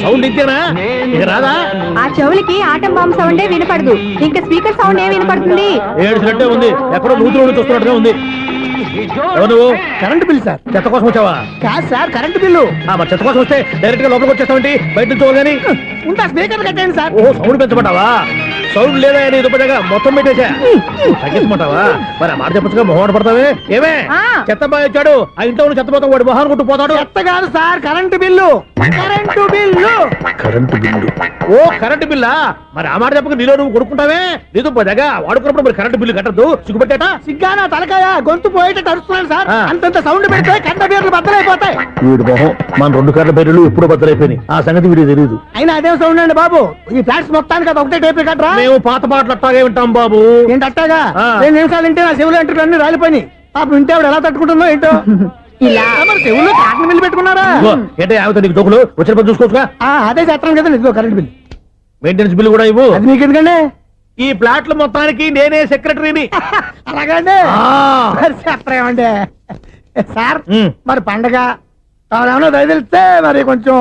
Sound ఇంతేనా ఇక రాదా? ఆ చెవులకి ఆటం బాంబు సౌండే వినపడదు, ఇంకా స్పీకర్ సౌండ్ ఏ వినపడుతుంది? ఏడ్చినట్టే ఉంది, ఎక్కడో నూతులు చూస్తున్నట్టుగా ఉంది. ఎవరు నువ్వు? Current bill sir. చెత్త కోసం వచ్చావా? కాదు సార్, కరెంట్ బిల్లు. మరి చెత్త కోసం వస్తే డైరెక్ట్ గా లోపలికి వచ్చేస్తావంటి, బయట నుంచి కానీ. ఉంటా, స్పీకర్ కట్టండి సార్. ఓ సౌండ్ పెంచమంటావా? సౌండ్ లేదా నీ దుబ్బగా మొత్తం పెట్టేసా. తగ్గించమంటావా? మరి ఆ మాట చెప్పచ్చుగా, మొహమాట పడతావే. ఏమే చెత్త బాగా ఇచ్చాడు, ఆ ఇంట్లో ఉన్న చెత్త పోతాం, వాడు మొహాన్ని కొట్టు పోతాడు. చెత్త కాదు sir, current bill. Current bill. Current bill. ఓ కరెంటు బిల్లా? మరి ఆ మాట చెప్పక నీలో నువ్వు కొడుకుంటావే. నీ దుబ్బగా వాడుకున్నప్పుడు మరి కరెంటు బిల్లు కట్టద్దు, సిగ్గుపెట్టాట. సిగ్గానా తలకాయ, గొంతు పోయేటట్టు అరుస్తున్నాను సార్. అంతంత సౌండ్ పెడితే కంట బీర్లు బద్దలైపోతాయి. వీడి మొహం మన 2 కరెంటు బిల్లులు ఎప్పుడూ బద్దలైపోయినాయి, ఆ సంగతి వీడికి తెలియదు. అయినా అదే సౌండ్ అండి బాబు. ఈ ఫ్లాట్స్ మొత్తానికి అది ఒకటే టేప్ కట్టరా? మేము పాత పాటలు అట్టాగే వింటాం బాబు. ఏంటి అట్టాగా? 2 నిమిషాలు వింటే నా చెవులు ఎంటర్ అన్ని రాలిపోయి పాపం వింటే ఆవిడ ఎలా తట్టుకుంటుందో ఏంటో. ఇలా మరి చెవుల్లో కాటన్ బిల్లు పెట్టుకున్నారా? ఏంటో ఆమెతో నీకు దోకులు వచ్చిన పని చూసుకోవచ్చుగా. అదే చేస్తాను కదా ఇదిగో కరెంట్ బిల్. మెయింటెనెన్స్ బిల్లు కూడా ఇవ్వు. అది మీకు ఎందుకండి? ఈ ప్లాట్ల మొత్తానికి నేనే సెక్రటరీని. అలాగండి, చెప్పరేమండి సార్. మరి పండగ ఏమన్నా దయదలిస్తే మరి కొంచెం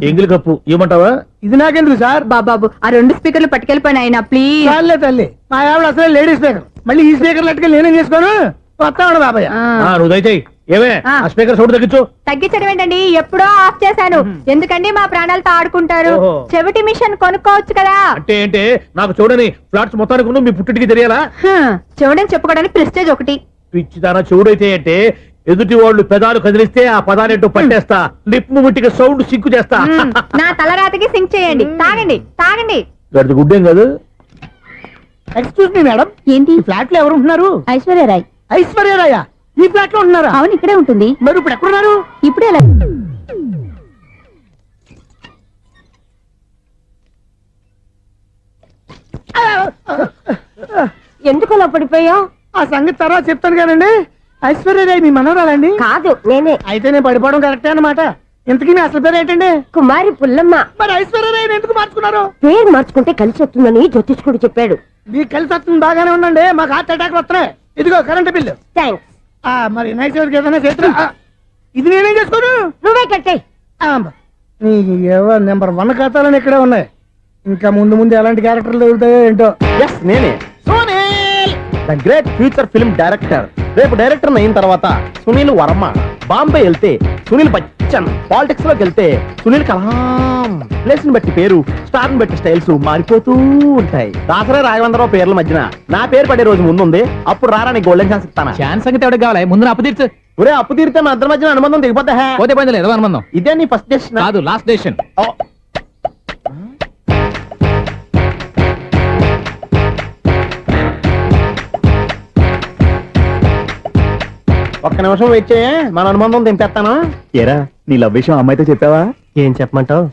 ఎంగిలి కప్పు ఇవ్వమంటావా? ఇది నాకెందుకు సార్? బాబు ఆ 2 స్పీకర్లు పట్టుకెళ్ళిపోయిన ఆయన ప్లీజ్. చాలే తల్లి, మా ఆవిడ అసలే లేడీ స్పీకర్, మళ్ళీ ఈ స్పీకర్ లెట్టుకెళ్ళి నేనేం చేసుకోను. వస్తాడు బాబాయ్. నువ్వు దయచేయి. ఏమే ఆ స్పీకర్ సౌండ్ తగ్గించు. తగ్గించడం ఏంటండి, ఎప్పుడో ఆఫ్ చేశాను. ఎందుకండి మా ప్రాణాలతో ఆడుకుంటారు? చెవిటి మిషన్ కొనుక్కోవచ్చు కదా. అంటే నాకు చూడని ఫ్లాట్స్ మొత్తానికి మీ పుట్టింటికి తెలియాలా? చెవిడని చెప్పుకోవడానికి ప్రెస్టేజ్ ఒకటి. పిచ్చిదానా చెవుడైతే అంటే ఎదుటి వాళ్ళు పెదాలు కదిలిస్తే ఆ పదాలేంటో పట్టేస్తా, లిప్ ముట్టికి సౌండ్ సింకు చేస్తా. నా తలరాతకి సింక్ చేయండి. తాగండి తాగండి. గడిది గుడ్డేం కాదు. ఎక్స్క్యూజ్ మీ మేడం, ఏంటి? ఫ్లాట్ లో ఎవరు ఉంటున్నారు? ఐశ్వర్యరాయ్. ఐశ్వర్యరాయ ఈ ఫ్లాట్ లో ఉంటున్నారా? అవును, ఇక్కడే ఉంటుంది. మరి ఇప్పుడు ఎక్కడున్నారు? ఇప్పుడే ఎలా? ఎందుకు అలా పడిపోయావు? ఆ సంగతి తర్వాత చెప్తాను కానండి. ఐశ్వర్యరాయ్ మీ మనవరాలండి? కాదు, నేనే. అయితే నేను పడిపోవడం కరెక్టే అన్నమాట. ఇంతకీ మీ అసలు పేరు ఏంటండి? కుమారి పుల్లమ్మ. మరి ఐశ్వర్యరాయ్ ఎందుకు మార్చుకున్నారు? పేరు మార్చుకుంటే కలిసి వస్తుందని జ్యోతిష్కుడు చెప్పాడు. మీకు కలిసి వస్తుంది, బాగానే ఉండండి. మాకు హార్ట్ అటాక్ వస్తున్నాయి. ఇదిగో కరెంట్ బిల్లు. థ్యాంక్స్. మరి నైట్ ఏదైనా చేతులు ఇది నేనేం చేసుకోను? నువ్వే కట్టే. నెంబర్ 1 ఖాతాలని ఇక్కడే ఉన్నాయి. ఇంకా ముందు ముందు ఎలాంటి క్యారెక్టర్లు దొరుకుతాయో ఏంటో. నేనే the great future film director. రేపు డైరెక్టర్ అయిన తర్వాత సునీల్ వర్మ. బాంబే వెళ్తే సునీల్ బచ్చన్, పాలిటిక్స్ లోకి వెళ్తే సునీల్ కలాం. ప్లేస్ ని బట్టి పేరు, స్టార్ ని బట్టి స్టైల్స్ మారిపోతూ ఉంటాయి. దాసరా రాఘవేంద్రరావు పేర్ల మధ్యన నా పేరు పడే రోజు ముందుంది. అప్పుడు రారా నీ గోల్డెన్ ఛాన్స్ ఇస్తానా? ఛాన్స్ సంగతి ఎవరికి కావాలి? ముందు అప్పు తీర్చు. ఒరే అప్పు తీరితే మా ఇద్దరి మధ్యన అనుబంధం దిగిపోతా. పోతే పోయింది లేదు అనుబంధం. ఇదే నీ ఫస్ట్ డెస్టినేషన్ కాదు, లాస్ట్ డెసిషన్. ఒక్క నిమిషం వెయిట్ చేయ, మన అనుబంధం దింపేస్తాను. ఏరా నీ లవ్ విషయం అమ్మాయితో చెప్పావా? ఏం చెప్పమంటావు?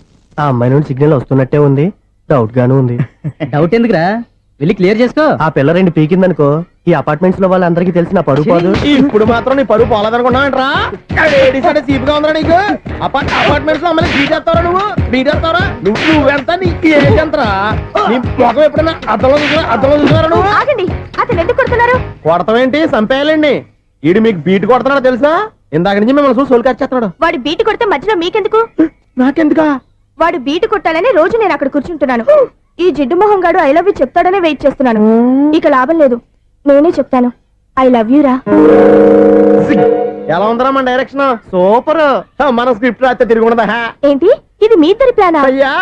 ఆ అమ్మాయి నుండి సిగ్నల్ వస్తున్నట్టే ఉంది, డౌట్ గాను ఉంది. డౌట్ ఎందుకురా, వెళ్ళి క్లియర్ చేసుకో. ఆ పిల్ల 2 పీకిందనుకో, ఈ అపార్ట్మెంట్స్ లో వాళ్ళందరికీ తెలిసిన పరుగు పోదు. ఇప్పుడు మాత్రం నీ పరువు పోలేదనుకున్నావంటరా? చీప్ గా ఉందా నీకు? అపార్ట్మెంట్స్ లో అమ్మని బీటేస్తావరా? నువ్వెంత? నీ ఏజ్ ఎంతరా? నీ మొఖం ఎప్పుడైనా అద్దంలో చూసారా నువ్వు? ఆగండి, అతను ఎందుకు కొడుతున్నారు? కొడతావేంటి? చంపేయాలండి. ఈడు మీకు బీట్ కొడుతున్నాడు తెలుసా? ఇందాక నుంచి మిమ్మల్ని చూసి సోల్కి వచ్చేస్తున్నాడు. వాడు బీటు కొడితే మధ్యలో మీకెందుకు? నాకెందుకా? వాడు బీటు కొట్టాలని రోజు నేను అక్కడ కూర్చుంటున్నాను. ఈ జిడ్డు మొహం గాడు ఐ లవ్ యూ చెప్తాడనే వెయిట్ చేస్తున్నాను. ఇక లాభం లేదు, నేనే చెప్తాను. ఐ లవ్ యూ రా. ఎలా ఉందరా మన డైరెక్షన్? సూపర్. మన స్క్రిప్ట్ రాస్తే తిరిగి ఉండదా? ఏంటి ఇది మీ ఇద్దరి ప్లానా? అయ్యా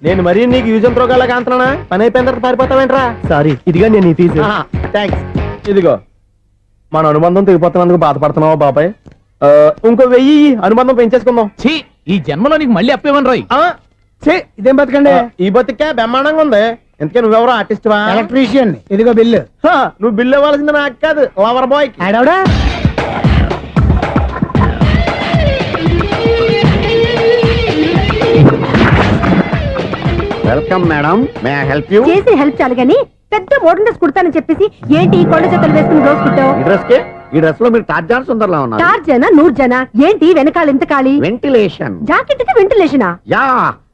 నేను మరీ నీకు యూజ్ అండ్ త్రోగాలా కాంతనా? పని అయిపోయిన తర్వాత పారిపోతావేంట్రా? సారీ, ఇదిగా నేను ఈ ఫీజు. థ్యాంక్స్. ఇదిగో మన అనుబంధం తెగిపోతున్నందుకు బాధపడుతున్నావా బాబాయ్? ఇంకో 1000 అనుబంధం పెంచేసుకుందాం. ఛీ, ఈ జన్మలో నీకు మళ్ళీ అప్పేమని రోయ్. ఇదేం బతకండి? ఈ బతికే బ్రహ్మాండంగా ఉంది. ఎందుకే నువ్వెవరో ఆర్టిస్ట్ వా? ఎలక్ట్రీషియన్. ఇదిగో బిల్లు. నువ్వు బిల్లు ఇవ్వాల్సింది నాకు కాదు, లవర్ బాయ్. ఆడవడా? Welcome madam, may I help you? చేసి హెల్ప్ చాలు గాని పెద్ద మోడల్ డ్రెస్ కుడతానని చెప్పేసి ఏంటి కొండ జతలు వేసుకుని రోజు కుట్టావు? ఈ డ్రెస్ కి, ఈ డ్రెస్ లో మీరు టార్జాన్ సుందర్లా ఉన్నారు. టార్జనా 100 జనా? ఏంటి వెనకాల ఎంత ఖాళీ? వెంటిలేషన్. జాకెట్ కి వెంటిలేషనా? యా,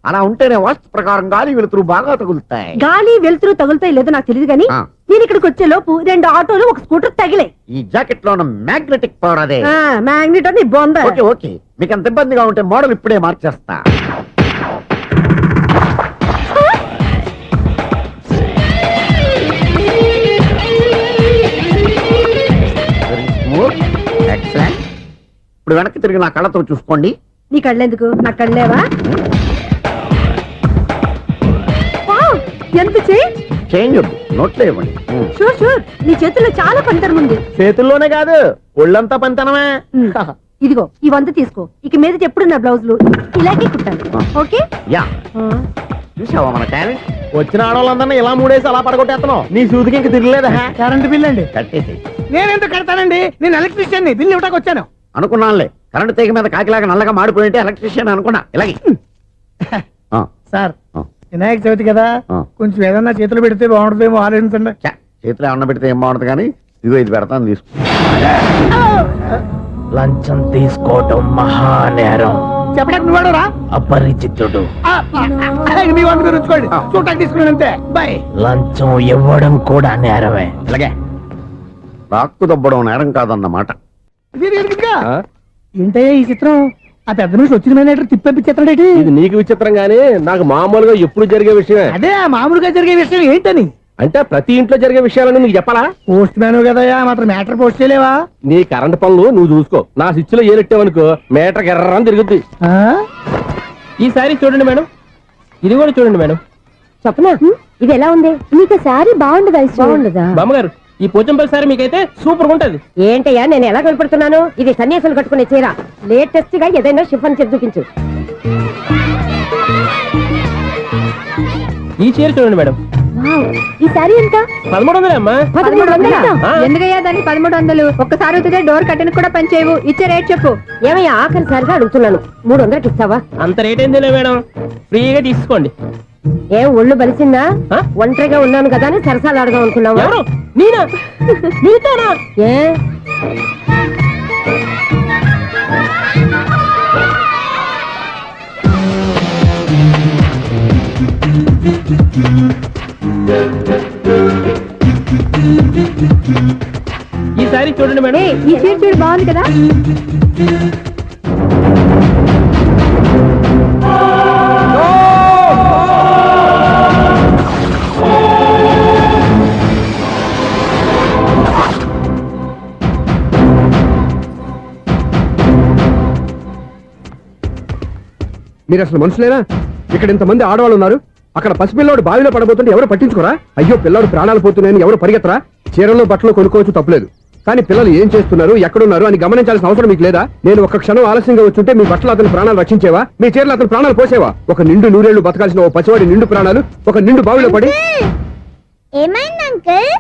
అలా ఉంటేనే వాస్తు ప్రకారం గాలి వెలుతురు బాగా తగులుతాయి. గాలి వెలుతురు తగులుతాయి లేదో నాకు తెలియదు కానీ ఆ. నేను ఇక్కడికి వచ్చే లోపు 2 ఆటోలు ఒక స్కూటర్ తగిలే. ఈ జాకెట్ లో ఉన్న మ్యాగ్నెటిక్ పవర్ అదే. మ్యాగ్నెట్ అని బొంద. ఓకే ఓకే, మీకు అంత ఇబ్బందిగా ఉంటే మోడల్ ఇప్పుడే మార్చేస్తా. Excellent. ఇప్పుడు వెనక్కి తిరిగి నా కళ్ళతో చూసుకోండి. నీ కళ్ళెందుకు, నా కళ్ళేవా? వావ్, ఎంత చేంజ్. చేంజ్ వద్దు, నోట్లో ఇవ్వండి. షూర్ షూర్, నీ చేతుల్లో చాలా పంతరం ఉంది. చేతుల్లోనే కాదు ఒళ్ళంతా పంతనమే. ఇదిగో ఈ 100 తీసుకో. ఇక మీద ఎప్పుడు నా బ్లౌజులు ఇలాగే కుట్టాను. ఓకే. యా, చూసావా మన టాలెంట్? వచ్చిన ఆడవాళ్ళందరినీ ఇలా మూడేసి అలా పడగొట్టేస్తున్నావు. నీ సూదికి ఇంక తిరగలేదా? కరెంట్ బిల్ అండి. కట్టేసి నేనెందుకు కడతానండి, నేను ఎలక్ట్రీషియన్ బిల్ ఇవ్వడానికి వచ్చాను. అనుకున్నానులే, కరెంట్ తీగ మీద కాకిలాగా నల్లగా మాడిపోయింటే ఎలక్ట్రీషియన్ అనుకున్నా. ఇలాగే ఆ, సార్ ఆ. వినాయక చవితి కదా, ఆ. కొంచెం ఏదన్నా చేతులు పెడితే బాగుంటుందేమో ఆలోచించండి. ఛ, చేతిలో అన్న పెడితే ఏం బాగుంటుంది కానీ ఇదిగో ఇది పెడతాను, తీసుకో. లంచం తీసుకోవటం మహానేరం. చెప్పడానికి నువ్వు రా. అపరిచితుడు. మీ వంద మీరు ఉంచుకోండి, చూడటానికి తీసుకున్నాను అంతే. బాయ్. లంచం ఇవ్వడం కూడా నేరమే. ఇలాగే రాక్కు దబ్బడం నేరం కాదన్నమాట. ఏంటయ్యా ఈ చిత్రం? ఆ పెద్ద నుంచి వచ్చిన మేనేటర్ తిప్పించేస్తాడేటి? ఇది నీకు విచిత్రం గానీ నాకు మామూలుగా ఎప్పుడు జరిగే విషయమే. అదే ఆ మామూలుగా జరిగే విషయం ఏంటని? అంటే ప్రతి ఇంట్లో జరిగే విషయాలను నీకు చెప్పాలా? పోస్ట్ మ్యాన్ కదయ్యా, మాత్రం మ్యాటర్ పోస్ట్ చేయలేవా? నీ కరెంట్ పనులు నువ్వు చూసుకో. నా స్విచ్ లో ఏలెట్టావనుకో మీటర్ ఎర్రని తిరుగుద్ది. ఈసారి చూడండి మేడం, ఇది కూడా చూడండి మేడం. చెప్పనా, ఇది ఎలా ఉంది? నీకు సారీ బాగుండదా? బాగుండదా బామ్మగారు, ఈ పోచంపల్లి సారీ మీకైతే సూపర్ ఉంటది. ఏంటయ్యా నేను ఎలా కనపడుతున్నాను? ఇది సన్యాసులు కట్టుకునే చీర. లేటెస్ట్ గా ఏదైనా షిఫన్ చేసి చూపించు. ఈ చీర చూడండి మేడం. ఈ సారీ ఎంత? 1300 అమ్మా. 1300? ఆ. ఎందుకయ్యా దానికి 1300? ఒక్కసారి అవుతుందే డోర్ కట్టెన్ కూడా పనిచేయవు. ఇచ్చే రేట్ చెప్పు. ఏమయ్యా ఆఖరిసారిగా అడుగుతున్నాను, 300కి ఇస్తావా? అంత రేట్ ఏందిలే మేడం, ఫ్రీగా తీసుకోండి. ఏం ఒళ్ళు బలిసిందా? ఆ? ఒంటరిగా ఉన్నాను కదా అని సరసాలు అడగా అనుకున్నావా? ఎవరు? నేనా? నీతోనా? ఏ ఈ సారీ చూడండి మేడం. ఈ చీర చూడు, బాగుంది కదా? మీరు అసలు మనుషులేనా? ఇక్కడ ఇంతమంది ఆడవాళ్ళు ఉన్నారు, అక్కడ పసిపిల్లాడు బావిలో పడబోతుంటే ఎవరు పట్టించుకోరా? అయ్యో పిల్లాడు ప్రాణాలు పోతున్నాయని ఎవరు పరిగెత్తరా? చీరలు బట్టలు కొనుక్కోవచ్చు, తప్పులేదు. కానీ పిల్లలు ఏం చేస్తున్నారు, ఎక్కడున్నారు అని గమనించాల్సిన అవసరం మీకు లేదా? నేను ఒక్క క్షణం ఆలస్యంగా వచ్చుంటే మీ బట్టలు అతని ప్రాణాలు రక్షించేవా? మీ చీరలు అతని ప్రాణాలు పోసేవా? ఒక నిండు నూరేళ్లు బతకాల్సిన ఓ పసివాడి నిండు ప్రాణాలు ఒక నిండు బావిలో పడి. ఏమైంది అంకుల్?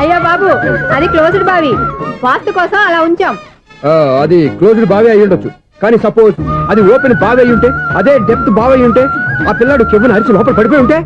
అయ్యో బాబు, అది క్లోజ్డ్ బావి, వాస్తు కోసం అలా ఉంచాం. అది క్లోజ్డ్ బావి అయి ఉండొచ్చు, కానీ సపోజ్ అది ఓపెన్ బావి అయి ఉంటే, అదే డెప్త్ బావి అయి ఉంటే, ఆ పిల్లాడు చెవును అరిచి లోపల పడిపోయి ఉంటే?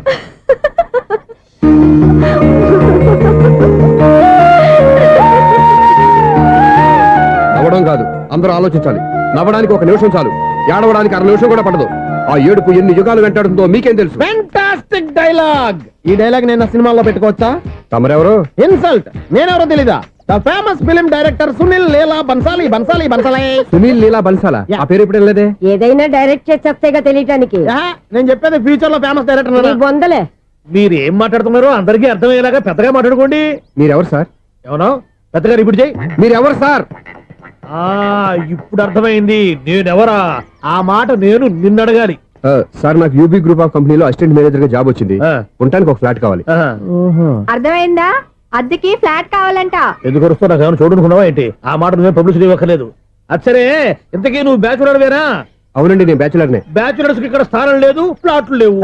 నవ్వడం కాదు, అందరూ ఆలోచించాలి. నవ్వడానికి 1 నిమిషం చాలు, ఏడవడానికి 1/2 నిమిషం కూడా పడదు. ఆ ఏడుపు ఎన్ని యుగాలు వెంటాడుతుందో మీకేం తెలుసు? Fantastic dialogue. ఈ డైలాగ్ నేను సినిమాలో పెట్టుకోవచ్చా? తమరెవరు? ఇన్సల్ట్. నేనెవరో తెలీదా? The famous film director Sunil Leela Bansali. Bansali Bansali. Sunil Leela బన్సాలా? ఆ పేరు ఇప్పుడు లేదే. ఏదైనా డైరెక్ట్ చేసేస్తేగా తెలియటానికి. నేను చెప్పేది ఫ్యూచర్ లో ఫేమస్ డైరెక్టర్. బొందలే. మీరు ఏం మాట్లాడుతున్నారో అందరికీ అర్థమయ్యేలాగా పెద్దగా మాట్లాడుకోండి. మీరెవరు సార్? ఎవరో పెద్దగా రిపీట్ చేయి. మీరెవరు సార్? ఇప్పుడు అర్థమైంది నేనెవరా. ఆ మాట నేను నిన్ను అడగాలి. సార్, నాకు యూబీ గ్రూప్ ఆఫ్ కంపెనీలో అసిస్టెంట్ మేనేజర్ గా జాబ్ వచ్చింది. ఉండటానికి ఒక ఫ్లాట్ కావాలి. అర్థమైందా? అద్దెకి ఫ్లాట్ కావాలంట. ఎందుకు వస్తావు? నాకు ఏమైనా చూడనుకున్నావా ఏంటి? ఆ మాట నువ్వే పబ్లిసిటీ ఇవ్వక్కర్లేదు. అచ్చరే, ఇంతకీ నువ్వు బ్యాచులర్ వేరా? అవునండి, నేను బ్యాచులర్నే. బ్యాచులర్స్ కి ఇక్కడ స్థానం లేదు, ఫ్లాట్లు లేవు.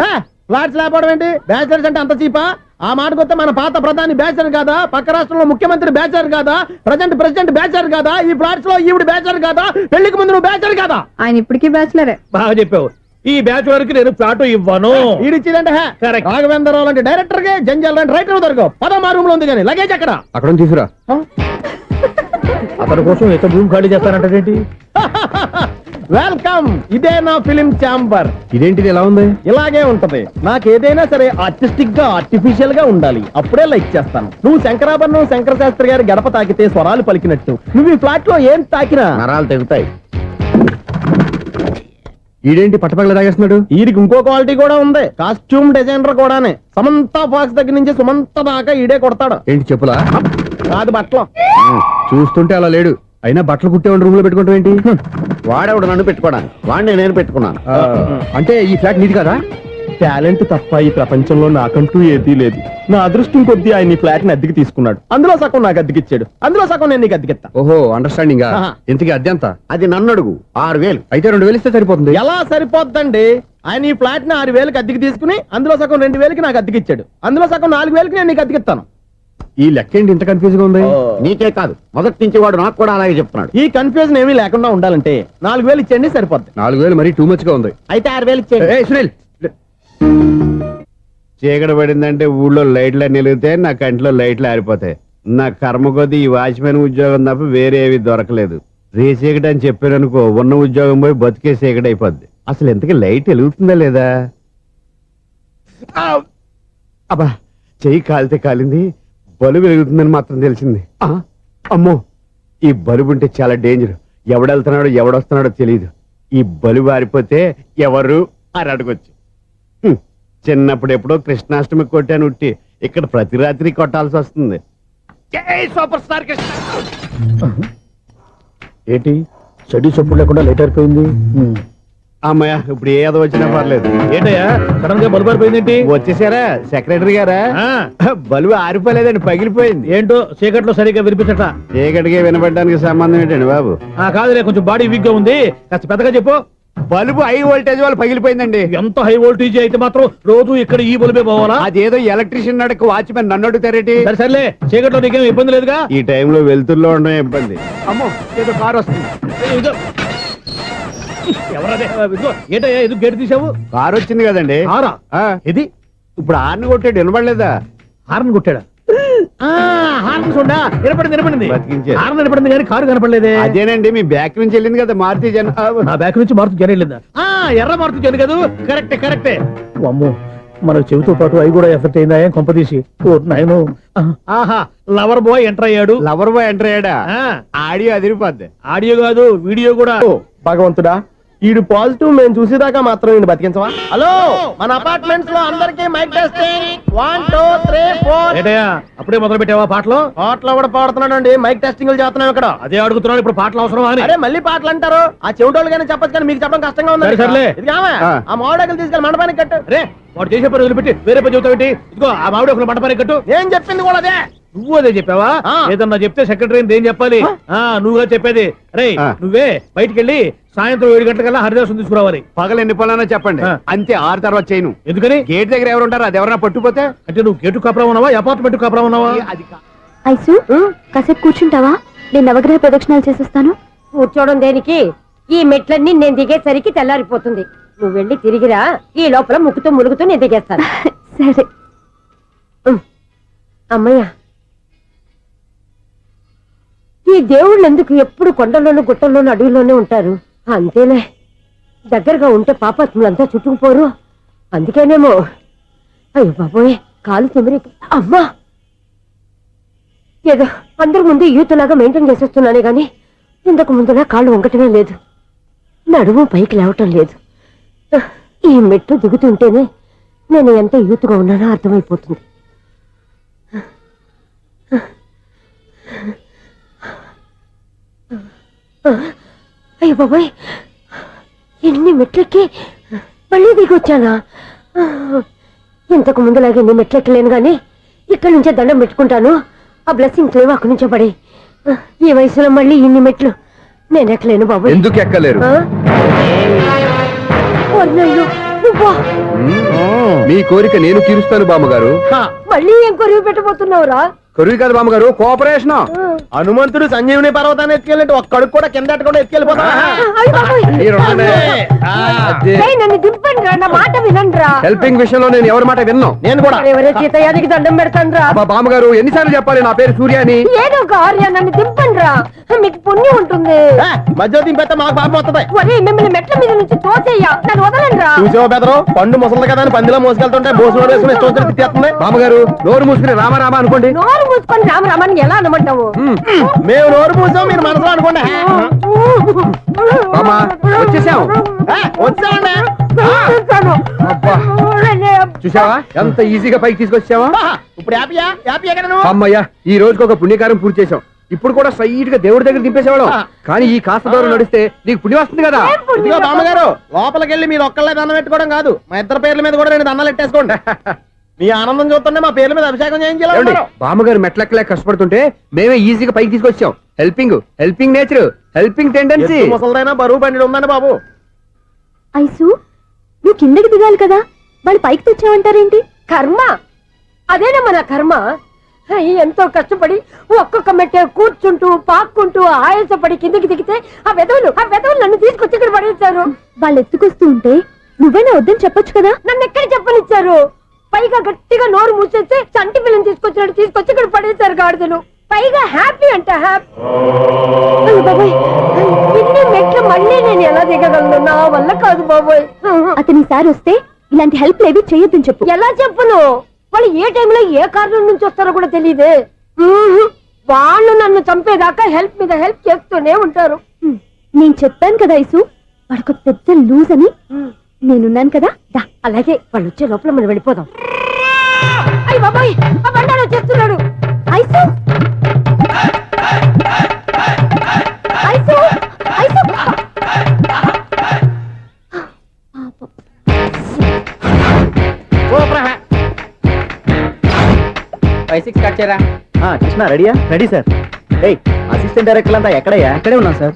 ఫ్లాట్స్ లేకపోవడం ఏంటి? బ్యాచులర్స్ అంటే అంత చీపా? ఆ మాటకొస్తే మన పాత ప్రధాని బ్యాచర్ కాదా? పక్క రాష్ట్రంలో ముఖ్యమంత్రి బ్యాచర్ కాదా? ప్రెసిడెంట్ బ్యాచర్ కాదా? ఈ ఫ్లాట్స్ లో ఈవిడ బ్యాచర్ కాదా? పెళ్లికి ముందు నువ్వు బ్యాచర్ కాదా? ఆయన ఇప్పటికీ బ్యాచులరే. బాగా చెప్పావు. ఈ బ్యాచులర్ కి నేను ఫ్లాట్ ఇవ్వను. ఈడిచ్చిందంటే రాఘవేంద్రరావు లాంటి డైరెక్టర్ కి జంజల్ లాంటి రైటర్ దొరకవు. 16 రూమ్ లో ఉంది కానీ లగేజ్ అక్కడ అక్కడ తీసుకురా. ఆ అతని కోసం ఎంత భూమి ఖాళీ చేస్తానంటేంటి? వెల్కమ్, ఇదే నా ఫిలిం ఛాంబర్. ఇదేంటిది ఎలా ఉంది? ఇలాగే ఉంటది. నాకు ఏదైనా సరే ఆర్టిస్టిక్ గా ఆర్టిఫిషియల్ గా ఉండాలి, అప్పుడే లైక్ చేస్తాను. నువ్వు శంకరాభరణం శంకర శాస్త్రి గారి గడప తాకితే స్వరాలు పలికినట్టు నువ్వు ఈ ఫ్లాట్ లో ఏం తాకినా నరాలు తెగుతాయి. ఈడేంటి పట్టపగల తాగేస్తున్నాడు? వీరికి ఇంకో క్వాలిటీ కూడా ఉంది. కాస్ట్యూమ్ డిజైనర్ కూడానే. సమంత ఫాక్స్ దగ్గర నుంచి సుమంత దాకా ఈడే కొడతాడు. ఏంటి చెప్పులా? కాదు బట్టలు. చూస్తుంటే అలా లేడు. అయినా బట్టలు కుట్టేవాడి రూమ్ లో పెట్టుకుంటాం ఏంటి? వాడేవాడు నన్ను పెట్టుకోవడానికి, వాడిని నేను పెట్టుకున్నాను. అంటే ఈ ఫ్లాట్ నీది కదా? టాలెంట్ తప్ప ఈ ప్రపంచంలో నాకంటూ ఏదీ లేదు. నా అదృష్టం కొద్దీ ఆయన ఈ ఫ్లాట్ ని అద్దెకి తీసుకున్నాడు. అందులో సగం నాకు అద్దెకిచ్చాడు, అందులో సగం నేను నీకు అద్దెకిస్తా. ఓహో, అండర్స్టాండింగ్. ఆహా. ఇంతకీ అద్దె ఎంత? అది నన్ను అడుగు. 6,000. అయితే 2,000 ఇస్తే సరిపోతుంది. ఎలా సరిపోద్దండి? ఆయన ఈ ఫ్లాట్ ని 6,000కి అద్దెకి తీసుకుని అందులో సగం 2,000కి నాకు అద్దెకిచ్చాడు, అందులో సగం 4,000కి నేను నీకు అద్దెకిస్తాను. ఈ లెక్క ఏంటి ఇంత కన్ఫ్యూజ్ గా ఉంది? నీకే కాదు, మొదటి నుంచి వాడు నాకు కూడా అలాగే చెప్తున్నాడు. ఈ కన్ఫ్యూజన్ ఏమీ లేకుండా ఉండాలంటే 4,000 ఇచ్చేయండి, సరిపోద్ది. 4,000 మరీ టూ మచ్ గా ఉంది. అయితే 6,000 ఇచ్చేయండి. ఏయ్, సునీల్, చీకటి పడిందంటే ఊళ్ళో లైట్లు నిలిగితే నా కంటిలో లైట్లు ఆరిపోతాయి. నా కర్మ కొద్దీ ఈ వాచ్మెన్ ఉద్యోగం తప్ప వేరే ఏవి దొరకలేదు. రేసీకటి అని చెప్పారనుకో, ఉన్న ఉద్యోగం పోయి బతికే చీకటి అయిపోద్ది. అసలు ఇంతకీ లైట్ వెలుగుతుందా లేదా? అబ్బా, చెయ్యి కాలితే కాలింది, బలుబు వెలుగుతుందని మాత్రం తెలిసింది. అమ్మో, ఈ బలుబు ఉంటే చాలా డేంజర్. ఎవడెళ్తున్నాడో ఎవడొస్తున్నాడో తెలియదు. ఈ బలుబు ఆరిపోతే ఎవరు అని అడగొచ్చు. చిన్నప్పుడు ఎప్పుడో కృష్ణాష్టమి కొట్టాను ఉట్టి, ఇక్కడ ప్రతి రాత్రి కొట్టాల్సి వస్తుంది. జై సూపర్ స్టార్ కృష్ణ. ఏంటి చెడు చెప్పుడు లేకుండా లేట్ అయిపోయింది? అమ్మయ్య, ఇప్పుడు ఏదో వచ్చినా పర్లేదు. ఏంటయ్యా సడన్ గా బలుపు అయిపోయింది? వచ్చేసారా సెక్రటరీ గారా? ఆ. బలుబు ఆరిపోలేదండి, పగిలిపోయింది. ఏంటో చీకట్లో సరిగ్గా వినిపించట. చీకటికి వినపడడానికి సంబంధం ఏంటండి బాబు? కాదులే, కొంచెం బాడీ వీక్ గా ఉంది, కాస్త పెద్దగా చెప్పు. బలుబు హై వోల్టేజ్ వాళ్ళు పగిలిపోయిందండి. ఎంత హై వోల్టేజ్ అయితే మాత్రం రోజు ఇక్కడ ఈ బల్బే పోవాలా? అదేదో ఎలక్ట్రీషియన్ నడక వాచ్మెన్ నన్ను అడుగుతారేటి? సరే సర్లే, చీకట్లో నీకేం ఇబ్బంది లేదుగా? ఈ టైంలో వెళ్తుల్లో ఉండడం ఇబ్బంది. అమ్మో, ఏదో కారు వస్తుంది. ఇదిగో. ఎవరదే? ఇదిగో, ఏంటయ్యా ఎందుకు గేట్ తీసావు? కారు వచ్చింది కదండి. కారా? ఆ, ఇది ఇప్పుడు ఆర్ని కొట్టాడు, వినపడలేదా? హార్న్ కొట్టాడా? హార్న్ చూడా, వినపడింది. బతికించారు. హార్న్ వినపడింది కానీ కారు కనపడలేదే. అదేనండి, మీ బ్యాక్ నుంచి వెళ్ళింది కదా మారుతి జన. నా బ్యాక్ నుంచి మారుతు జరగలేదా? ఎర్ర మారుతు జరు కదా. కరెక్టే. అమ్మో, మన చెవితో పాటు అవి కూడా ఎఫెక్ట్ అయిందా? ఏం కొంపదీసి? ఓ నాయనో. ఆహా, లవర్ బాయ్ ఎంటర్ అయ్యాడు. లవర్ బాయ్ ఎంటర్ అయ్యాడా? ఆ, ఆడియో అదిరిపోద్ది. ఆడియో కాదు, వీడియో కూడా. ఓ భగవంతుడా, ఈడు పాజిటివ్ మేము చూసేదాకా మాత్రం ఈయన బతికించవా? హలో, మన అపార్ట్మెంట్స్ లో అందరికీ మైక్ టెస్టింగ్. 1 2 3 4. ఏంటయ్యా అప్పుడే మొదలు పెట్టావా పాటలు? పాటలు కూడా పాడుతున్నాడు, మైక్ టెస్టింగ్ చేస్తున్నాం ఇక్కడ. అదే అడుగుతున్నాడు, ఇప్పుడు పాటలు అవసరమా అని. అరే మళ్ళీ పాటలు అంటారు, ఆ చెవిటోళ్ళు కానీ చెప్పచ్చు, కానీ మీకు చెప్పడం కష్టంగా ఉంది. సర్లే. ఇది కావా, ఆ మామిడాకులు తీసుకెళ్ళి మండపానికి కట్టు. అరే, వాడు చేసే పని వదిలిపెట్టి వేరే పని చెబుతావు ఏంటి? ఇదిగో ఆ మామిడి ఒకరు మంటపానికి కట్టు. నేను చెప్పింది కూడా అదే. నువ్వు అదే చెప్పావా? ఆ. ఏదన్నా చెప్తే సెక్రటరీ ఏం చెప్పాలి? నువ్వుగా చెప్పేది. రే, ఆ. నువ్వే బయటికి వెళ్ళి సాయంత్రం 7 గంటలకల్లా హరిదాసం తీసుకురావాలి. పగలు ఎన్ని పనులన్నా చెప్పండి, ఆ. అంతే. 6 తర్వాత చేయను. ఎందుకని? గేట్ దగ్గర ఎవరు ఉంటారు? అది ఎవరన్నా పట్టుపోతే అంటే నువ్వు గేటు కాపురా ఉన్నావా, అపార్ట్మెంట్ కాపురా ఉన్నావా? అది ఐసు, కాసేపు కూర్చుంటావా? నేను నవగ్రహ ప్రదక్షిణాలు చేసేస్తాను. కూర్చోవడం దేనికి? ఈ మెట్లన్నీ నేను దిగేసరికి తెల్లారిపోతుంది. నువ్వు వెళ్ళి తిరిగిరా, ఈ లోపల ముక్కుతూ ములుగుతూ నేను దిగేస్తాను. సరే. అమ్మయ్య, ఈ దేవుళ్ళు ఎందుకు ఎప్పుడు కొండల్లోనూ గుట్టల్లోనూ అడవిలోనే ఉంటారు? అంతేలే, దగ్గరగా ఉంటే పాపాత్ములంతా చుట్టుకుపోరు. అందుకేనేమో. అయ్యో బాబోయ్, కాలు తిమిరి. అమ్మా, ఏదో అందరి ముందు యూత్లాగా మెయింటైన్ చేసేస్తున్నానే గాని ఇంతకు ముందులా కాళ్ళు వంగటమే లేదు, నడుము పైకి లేవటం లేదు. ఈ మెట్లు దిగుతుంటేనే నేను ఎంత యూత్గా ఉన్నానో అర్థమైపోతుంది. అయ్యో బాబాయ్, ఎన్ని మెట్లెక్కి మళ్ళీ దిగొచ్చానా? ఇంతకు ముందులాగే ఎన్ని మెట్లెక్కలేను గాని ఇక్కడి నుంచే దండం పెట్టుకుంటాను. ఆ బ్లెస్సింగ్స్ లేవు అక్కడి నుంచే పడి. ఈ వయసులో మళ్ళీ ఇన్ని మెట్లు నేను ఎక్కలేను బాబు. ఎందుకు ఎక్కలేరు? మీ కోరిక నేను తీరుస్తాను బామ్మగారు. మళ్ళీ ఏం కొరివి పెట్టబోతున్నావురా? కరువు కాదు బామ్మగారు, కోఆపరేషన్. హనుమంతుడు సంజీవుని పర్వతాన్ని ఎత్తుకెళ్ళి ఒక్కడికి కూడా కింద ఎట్టకుండా ఎత్తుకెళ్ళిపోతా అయ్య బాబోయ్. మీరు ఏయ్, నన్ను దింపండి రా, నా మాట వినండి రా. హెల్పింగ్ విషయంలో నేను ఎవరి మాట విన్నాను. నేను కూడా ఎవరే సీతయ్యానికి దండం పెడతాను రా. అబ్బా బామ్మగారు, ఎన్నిసార్లు చెప్పాలి నా పేరు సూర్య అని? ఏదో ఒక ఆర్య, నన్ను దింపండి రా, మీకు పుణ్యం ఉంటుంది. మధ్య దింపేస్తే మాకు పాపం వస్తుంది. ఒరే, మిమ్మల్ని మెట్ల మీద నుంచి తోసేయ్యా, నన్ను వదలండి రా. చూసావా బెదరు, పండు ముసలి కదా అని పందిలో మోసుకెళ్తుంటే బోసులో వేసుకుని ఇష్టం వచ్చినట్టు తిట్టేస్తుంది. బామ్మగారు, నోరు మూసుకుని రామారామ అనుకోండి. నోరు మూసుకొని రామరామని ఎలా అనమంటావు? మేము నోరు మూసాం, మీరు మనసులో అనుకోండి. బామ్మ, వచ్చేసాం. వచ్చామండి. అబ్బా, చూసావా ఎంత ఈజీగా పైకి తీసుకొచ్చావా? ఇప్పుడు హ్యాపీయా? హ్యాపీయా కదా నువ్వు? అమ్మయ్యా, ఈ రోజుకి ఒక పుణ్యకారం పూర్తి చేసాం. ఇప్పుడు కూడా స్ట్రైట్ గా దేవుడి దగ్గర దింపేసేవాడు. కానీ ఈ కాస్త దూరం నడిస్తే నీకు పుణ్యం వస్తుంది కదా. ఇదిగో బామ్మగారు, లోపలికి వెళ్ళి మీరు ఒక్కళ్ళే దండం పెట్టుకోవడం కాదు, మా ఇద్దరు పేర్ల మీద కూడా 2 దండాలు ఎట్టేసుకోండి. మీ ఆనందం చూస్తుంటే మా పేర్ల మీద అభిషేకం ఏమండి, చేయించాలి. బామ్మగారు మెట్లెక్కలే కష్టపడుతుంటే మేమే ఈజీగా పైకి తీసుకొచ్చాం. Helping nature, helping tendency. ముసలిదైనా బరువు బండి ఉందండి బాబు. ఐసు, నువ్వు కిందకి దిగాలి కదా, వాళ్ళు పైకి తెచ్చావంటారేంటి? కర్మ అదేనమ్మా నా కర్మ. ఎంతో కష్టపడి ఒక్కొక్క మెట్ట కూర్చుంటూ పాక్కుంటూ ఆయాసపడి కిందకి దిగితే ఆ వెధవులు నన్ను తీసుకొచ్చి ఇక్కడ పడేశారు. వాళ్ళు ఎత్తుకొస్తూ ఉంటే నువ్వేనా వద్దని చెప్పొచ్చు కదా. నన్ను ఎక్కడ చెప్పనిచ్చారు? పైగా గట్టిగా నోరు మూసేస్తే చంటి పిల్లని తీసుకొచ్చినట్టు తీసుకొచ్చి ఇక్కడ పడేశారు గాడిదలు. పైగా హ్యాపీ అంట హ్యాపీ. అయ్య బాబోయ్, ఇన్ని మెట్లు మళ్ళీ నేను ఎలా దిగగలను? నా వల్ల కాదు బాబోయ్. అతని సారి వస్తే ఇలాంటి హెల్ప్ లేవి చేయొద్దని చెప్పు. ఎలా చెప్పును? వాళ్ళు ఏ టైంలో ఏ కారణం నుంచి వస్తారో కూడా తెలియదే. వాళ్ళు నన్ను చంపేదాకా హెల్ప్ మీద హెల్ప్ చేస్తూనే ఉంటారు. నేను చెప్పాను కదా ఐసు, వాడికి పెద్ద లూజ్ అని. నేనున్నాను కదా, దా. అలాగే, వాళ్ళు వచ్చే లోపల మనం వెళ్ళిపోదాం. అయ్య బాబాయ్, ఆ బండారు వచ్చేస్తున్నాడు. Ice, ice, ice. స్టార్ట్ చేయరా. కృష్ణ రెడీయా? Ready sir. అసిస్టెంట్ డైరెక్టర్ అంతా ఎక్కడయ్యా? ఇక్కడే ఉన్నాం సార్.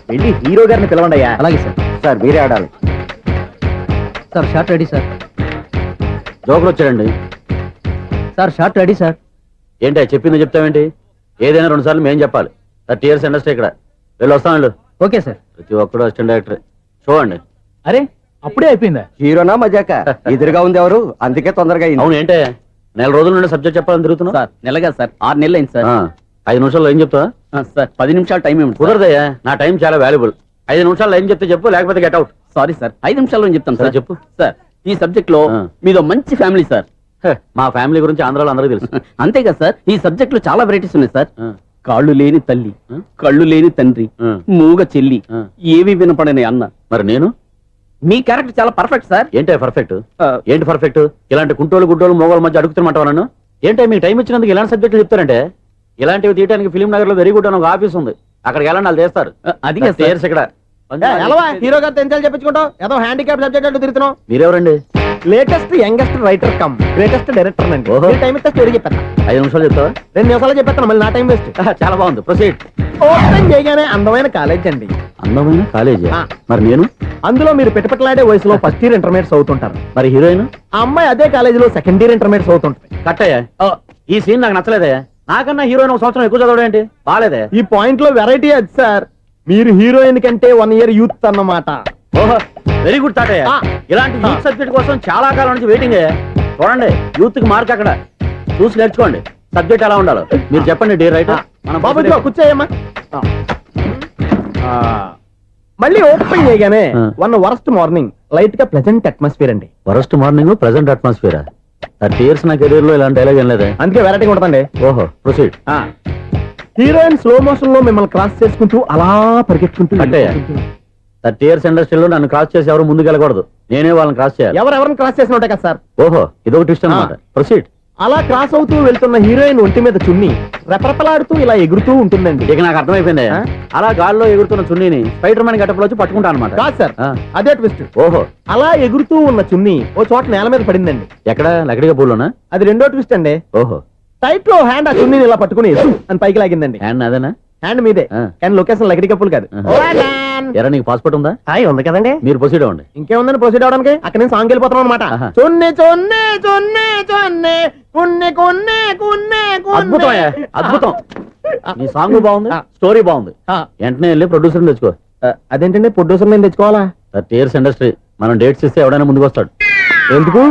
వెళ్ళి హీరో గారిని పిలవండి అయ్యా. అలాగే సార్. సార్ మీరే ఆడాలి. Sir shot ready sir. Joker వచ్చాడండి. Sir shot ready sir. ఏంటి చెప్పింది చెప్తావేంటి? ఏదైనా 2 సార్లు మేము చెప్పాలి. 30 years ఇండస్ట్రీ ఇక్కడ. వెళ్ళి వస్తాం వెళ్ళు. Okay sir. ప్రతి ఒక్కడు అసిస్టెంట్ డైరెక్టర్. చూడండి. అరే అప్పుడే అయిపోయిందా? హీరోనా మజాక? ఎదురుగా ఉంది ఎవరు, అందుకే తొందరగా అయింది. అవును, ఏంటే 4 రోజుల నుండి సబ్జెక్ట్ చెప్పాలని తిరుగుతున్నావు? సార్ నెలగా సార్, 6 నెలలు అయింది సార్. 5 నిమిషాల్లో ఏం చెప్తావా? సార్ 10 నిమిషాలు టైం ఏమిటి? కుదరదయ్యా, నా టైం చాలా వాల్యుబుల్. 5 నిమిషాల్లో ఏం చెప్తే చెప్పు, లేకపోతే గెట్ అవుట్. సారీ సార్, 5 నిమిషాల్లో చెప్తాను సార్. చెప్పు. సార్ ఈ సబ్జెక్ట్ లో మీదో మంచి ఫ్యామిలీ సార్. మా ఫ్యామిలీ గురించి ఆంధ్రాలో అందరికీ తెలుసు. అంతేగా సార్, ఈ సబ్జెక్ట్ లో చాలా వెరైటీస్ ఉన్నాయి సార్. కాళ్ళు లేని తల్లి, కళ్ళు లేని తండ్రి, మూగ చెల్లి, ఏవి వినపడని అన్న. మరి నేను మీ క్యారెక్టర్ చాలా పర్ఫెక్ట్ సార్. ఏంటే పర్ఫెక్ట్? ఏంటి పర్ఫెక్ట్? ఇలాంటి కుంటోలు గుడ్డోలు మోగోళ్ళ మధ్య అడుగుతున్నమాట నన్ను. ఏంటంటే మీకు టైం ఇచ్చినందుకు ఇలాంటి సబ్జెక్టులు చెప్తారంటే? ఇలాంటివి తీయడానికి ఫిలిం నగర్ లో వెరీ గుడ్ అని ఒక ఆఫీస్ ఉంది, అక్కడికి వెళ్ళండి, వాళ్ళు చేస్తారు. అది చేర్స్ ఇక్కడ హీరో గారితో ఎంత చెప్పించుకుంటావు? ఏదో హ్యాండిక్యాప్ సబ్జెక్ట్ అంటూ తిరుగుతున్నావు. మీరెవరండి? Latest youngest writer cum greatest director అండి. టైం ఇస్తే స్టోరీ చెప్పేస్తా. 5 నిమిషాలు చెప్తావా? 2 నిమిషాలు చెప్పేస్తాను, మళ్ళీ నా టైం వేస్ట్. చాలా బాగుంది, ప్రొసీడ్. ఓపెన్ చేయగానే అందమైన కాలేజ్ అండి. అందమైన కాలేజీ. మరి నేను? అందులో మీరు పెట్టుపట్లాడే వయసులో ఫస్ట్ ఇయర్ ఇంటర్మీడియట్స్ అవుతుంటారు. మరి హీరోయిన్? ఆ అమ్మాయి అదే కాలేజీలో సెకండ్ ఇయర్ ఇంటర్మీడియట్స్ అవుతుంటాయి. కట్టయ్యా, ఈ సీన్ నాకు నచ్చలేదే. నాకన్నా హీరోయిన్ 1 సంవత్సరం ఎక్కువ చదవడం ఏంటి? బాలేదే. ఈ పాయింట్ లో వెరైటీ అది సార్, మీరు హీరోయిన్ కంటే 1 year యూత్ అన్నమాట. ఓహో, వెరీ గుడ్ తాటయ్య. ఇలాంటి యూత్ సబ్జెక్ట్ కోసం చాలా కాలం నుంచి వెయిటింగ్. చూడండి, యూత్ కి మార్క్ అక్కడ చూసి నేర్చుకోండి. సబ్జెక్ట్ ఎలా ఉండాలో మీరు చెప్పండి డియర్ రైటర్. బాబు కూర్చోయమ్మా. మళ్ళీ ఓపెన్ చేయగానే వన్ వరస్ట్ మార్నింగ్, లైట్ గా ప్లెజెంట్ అట్మాస్ఫియర్ అండి. Worst morning, present atmosphere. 30 years నా కెరీర్ లో ఇలాంటి డైలాగ్ ఏం లేదే. అందుకే వెరైటీ ఉంటుందండి. ఓహో, ప్రొసీడ్. హీరోయిన్ స్లో మోషన్ లో మిమ్మల్ని క్రాస్ చేసుకుంటూ అలా పరిగెత్తుకుంటూ 30 years ఇండస్ట్రీలో నన్ను క్రాస్ చేసి ఎవరు ముందుకు వెళ్ళకూడదు, నేనే వాళ్ళని క్రాస్ చేయాలి. ఎవరెవరిని క్రాస్ చేసిన ఉంటాయి కదా సార్. ఓహో, ఇదొక ట్విస్ట్ అన్నమాట. ప్రొసీడ్. అలా క్రాస్ అవుతూ వెళ్తున్న హీరోయిన్ ఒంటి మీద చున్ని రెపరెపలాడుతూ ఇలా ఎగురుతూ ఉంటుందండి. ఇక నాకు అర్థమైపోయింది. అలా గాల్లో ఎగురుతున్న చున్నీని స్పైడర్ మ్యాన్ గెటప్లో వచ్చి పట్టుకుంటా అనమాట. కాదు సార్, అదే ట్విస్ట్. ఓహో, అలా ఎగురుతూ ఉన్న చున్ని ఓ చోట నేల మీద పడిందండి. ఎక్కడ? లకడిగా పూల్లోనా? అది రెండో ట్విస్ట్ అండి. ఓహో, టైట్ లో హ్యాండ్ ఆ చున్నీని ఇలా పట్టుకుని అని పైకి లాగిందండి. హ్యాండ్ అదేనా? హ్యాండ్ మీదే ఆ. కానీ లొకేషన్ లగడి కప్పులు కాదు. ఎరా నీకు పాస్పోర్ట్ ఉందా? హాయ్ ఉంది కదండి. మీరు ప్రొసీడ్ అవ్వండి. ఇంకేముందని ప్రొసీడ్ అవడానికి అక్కడ నేను సాంగ్ వెళ్ళిపోతున్నాం అనమాట. ఆహా. చొన్నే చొన్నే చొన్నే చొన్నే కున్నే కున్నే కున్నే అద్భుతం అయ్యా, అద్భుతం. నీ సాంగ్ బాగుంది, స్టోరీ బాగుంది. వెంటనే వెళ్ళి ప్రొడ్యూసర్ తెచ్చుకో. అదేంటండి ప్రొడ్యూసర్ నేను తెచ్చుకోవాలా? 30 years ఇండస్ట్రీ, మనం డేట్స్ ఇస్తే ఎవడైనా ముందుకు వస్తాడు. ఎందుకు?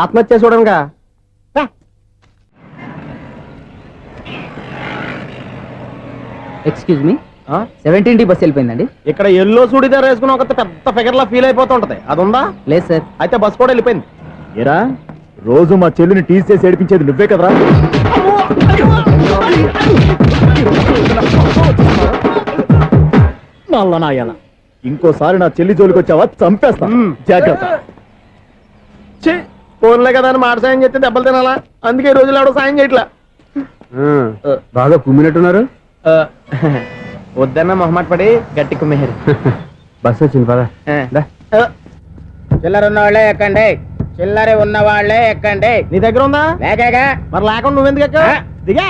ఆత్మహత్య చూడనుగా. Excuse me, 17D bus వెళ్ళిపోయిందండి. ఇక్కడ ఎల్లో చూడిదార్ వేసుకుని ఒక పెద్ద ఫిగర్ లా ఫీల్ అయిపోతుంటది, అది ఉందా? లేదు సార్. అయితే బస్ కూడా వెళ్ళిపోయింది. ఏరా రోజు మా చెల్లిని టీస్ చేసి ఏడిపించేది నువ్వే కదరా? నల్ల నాయాల ఇంకోసారి నా చెల్లి జోలికి వచ్చావా చంపేస్తా. జాగ్రత్త. ఫోన్లే కదా అని మాట సాయం చేస్తే దెబ్బలు తినాలా? అందుకే ఈ రోజులు ఎవడో సాయం చేయట్లా. బాగా కుమ్మినట్టున్నారు. వద్దన్న మొహమాట పడి గట్టి కుమ్మేరు. బస్ వచ్చింది పద. చిల్లర ఉన్న వాళ్ళే ఎక్కండి, చిల్లర ఉన్న వాళ్ళే ఎక్కండి. నీ దగ్గర ఉందా? లేకగా మరి లేకుండా నువ్వెందుకు ఎక్కావు? దిగా.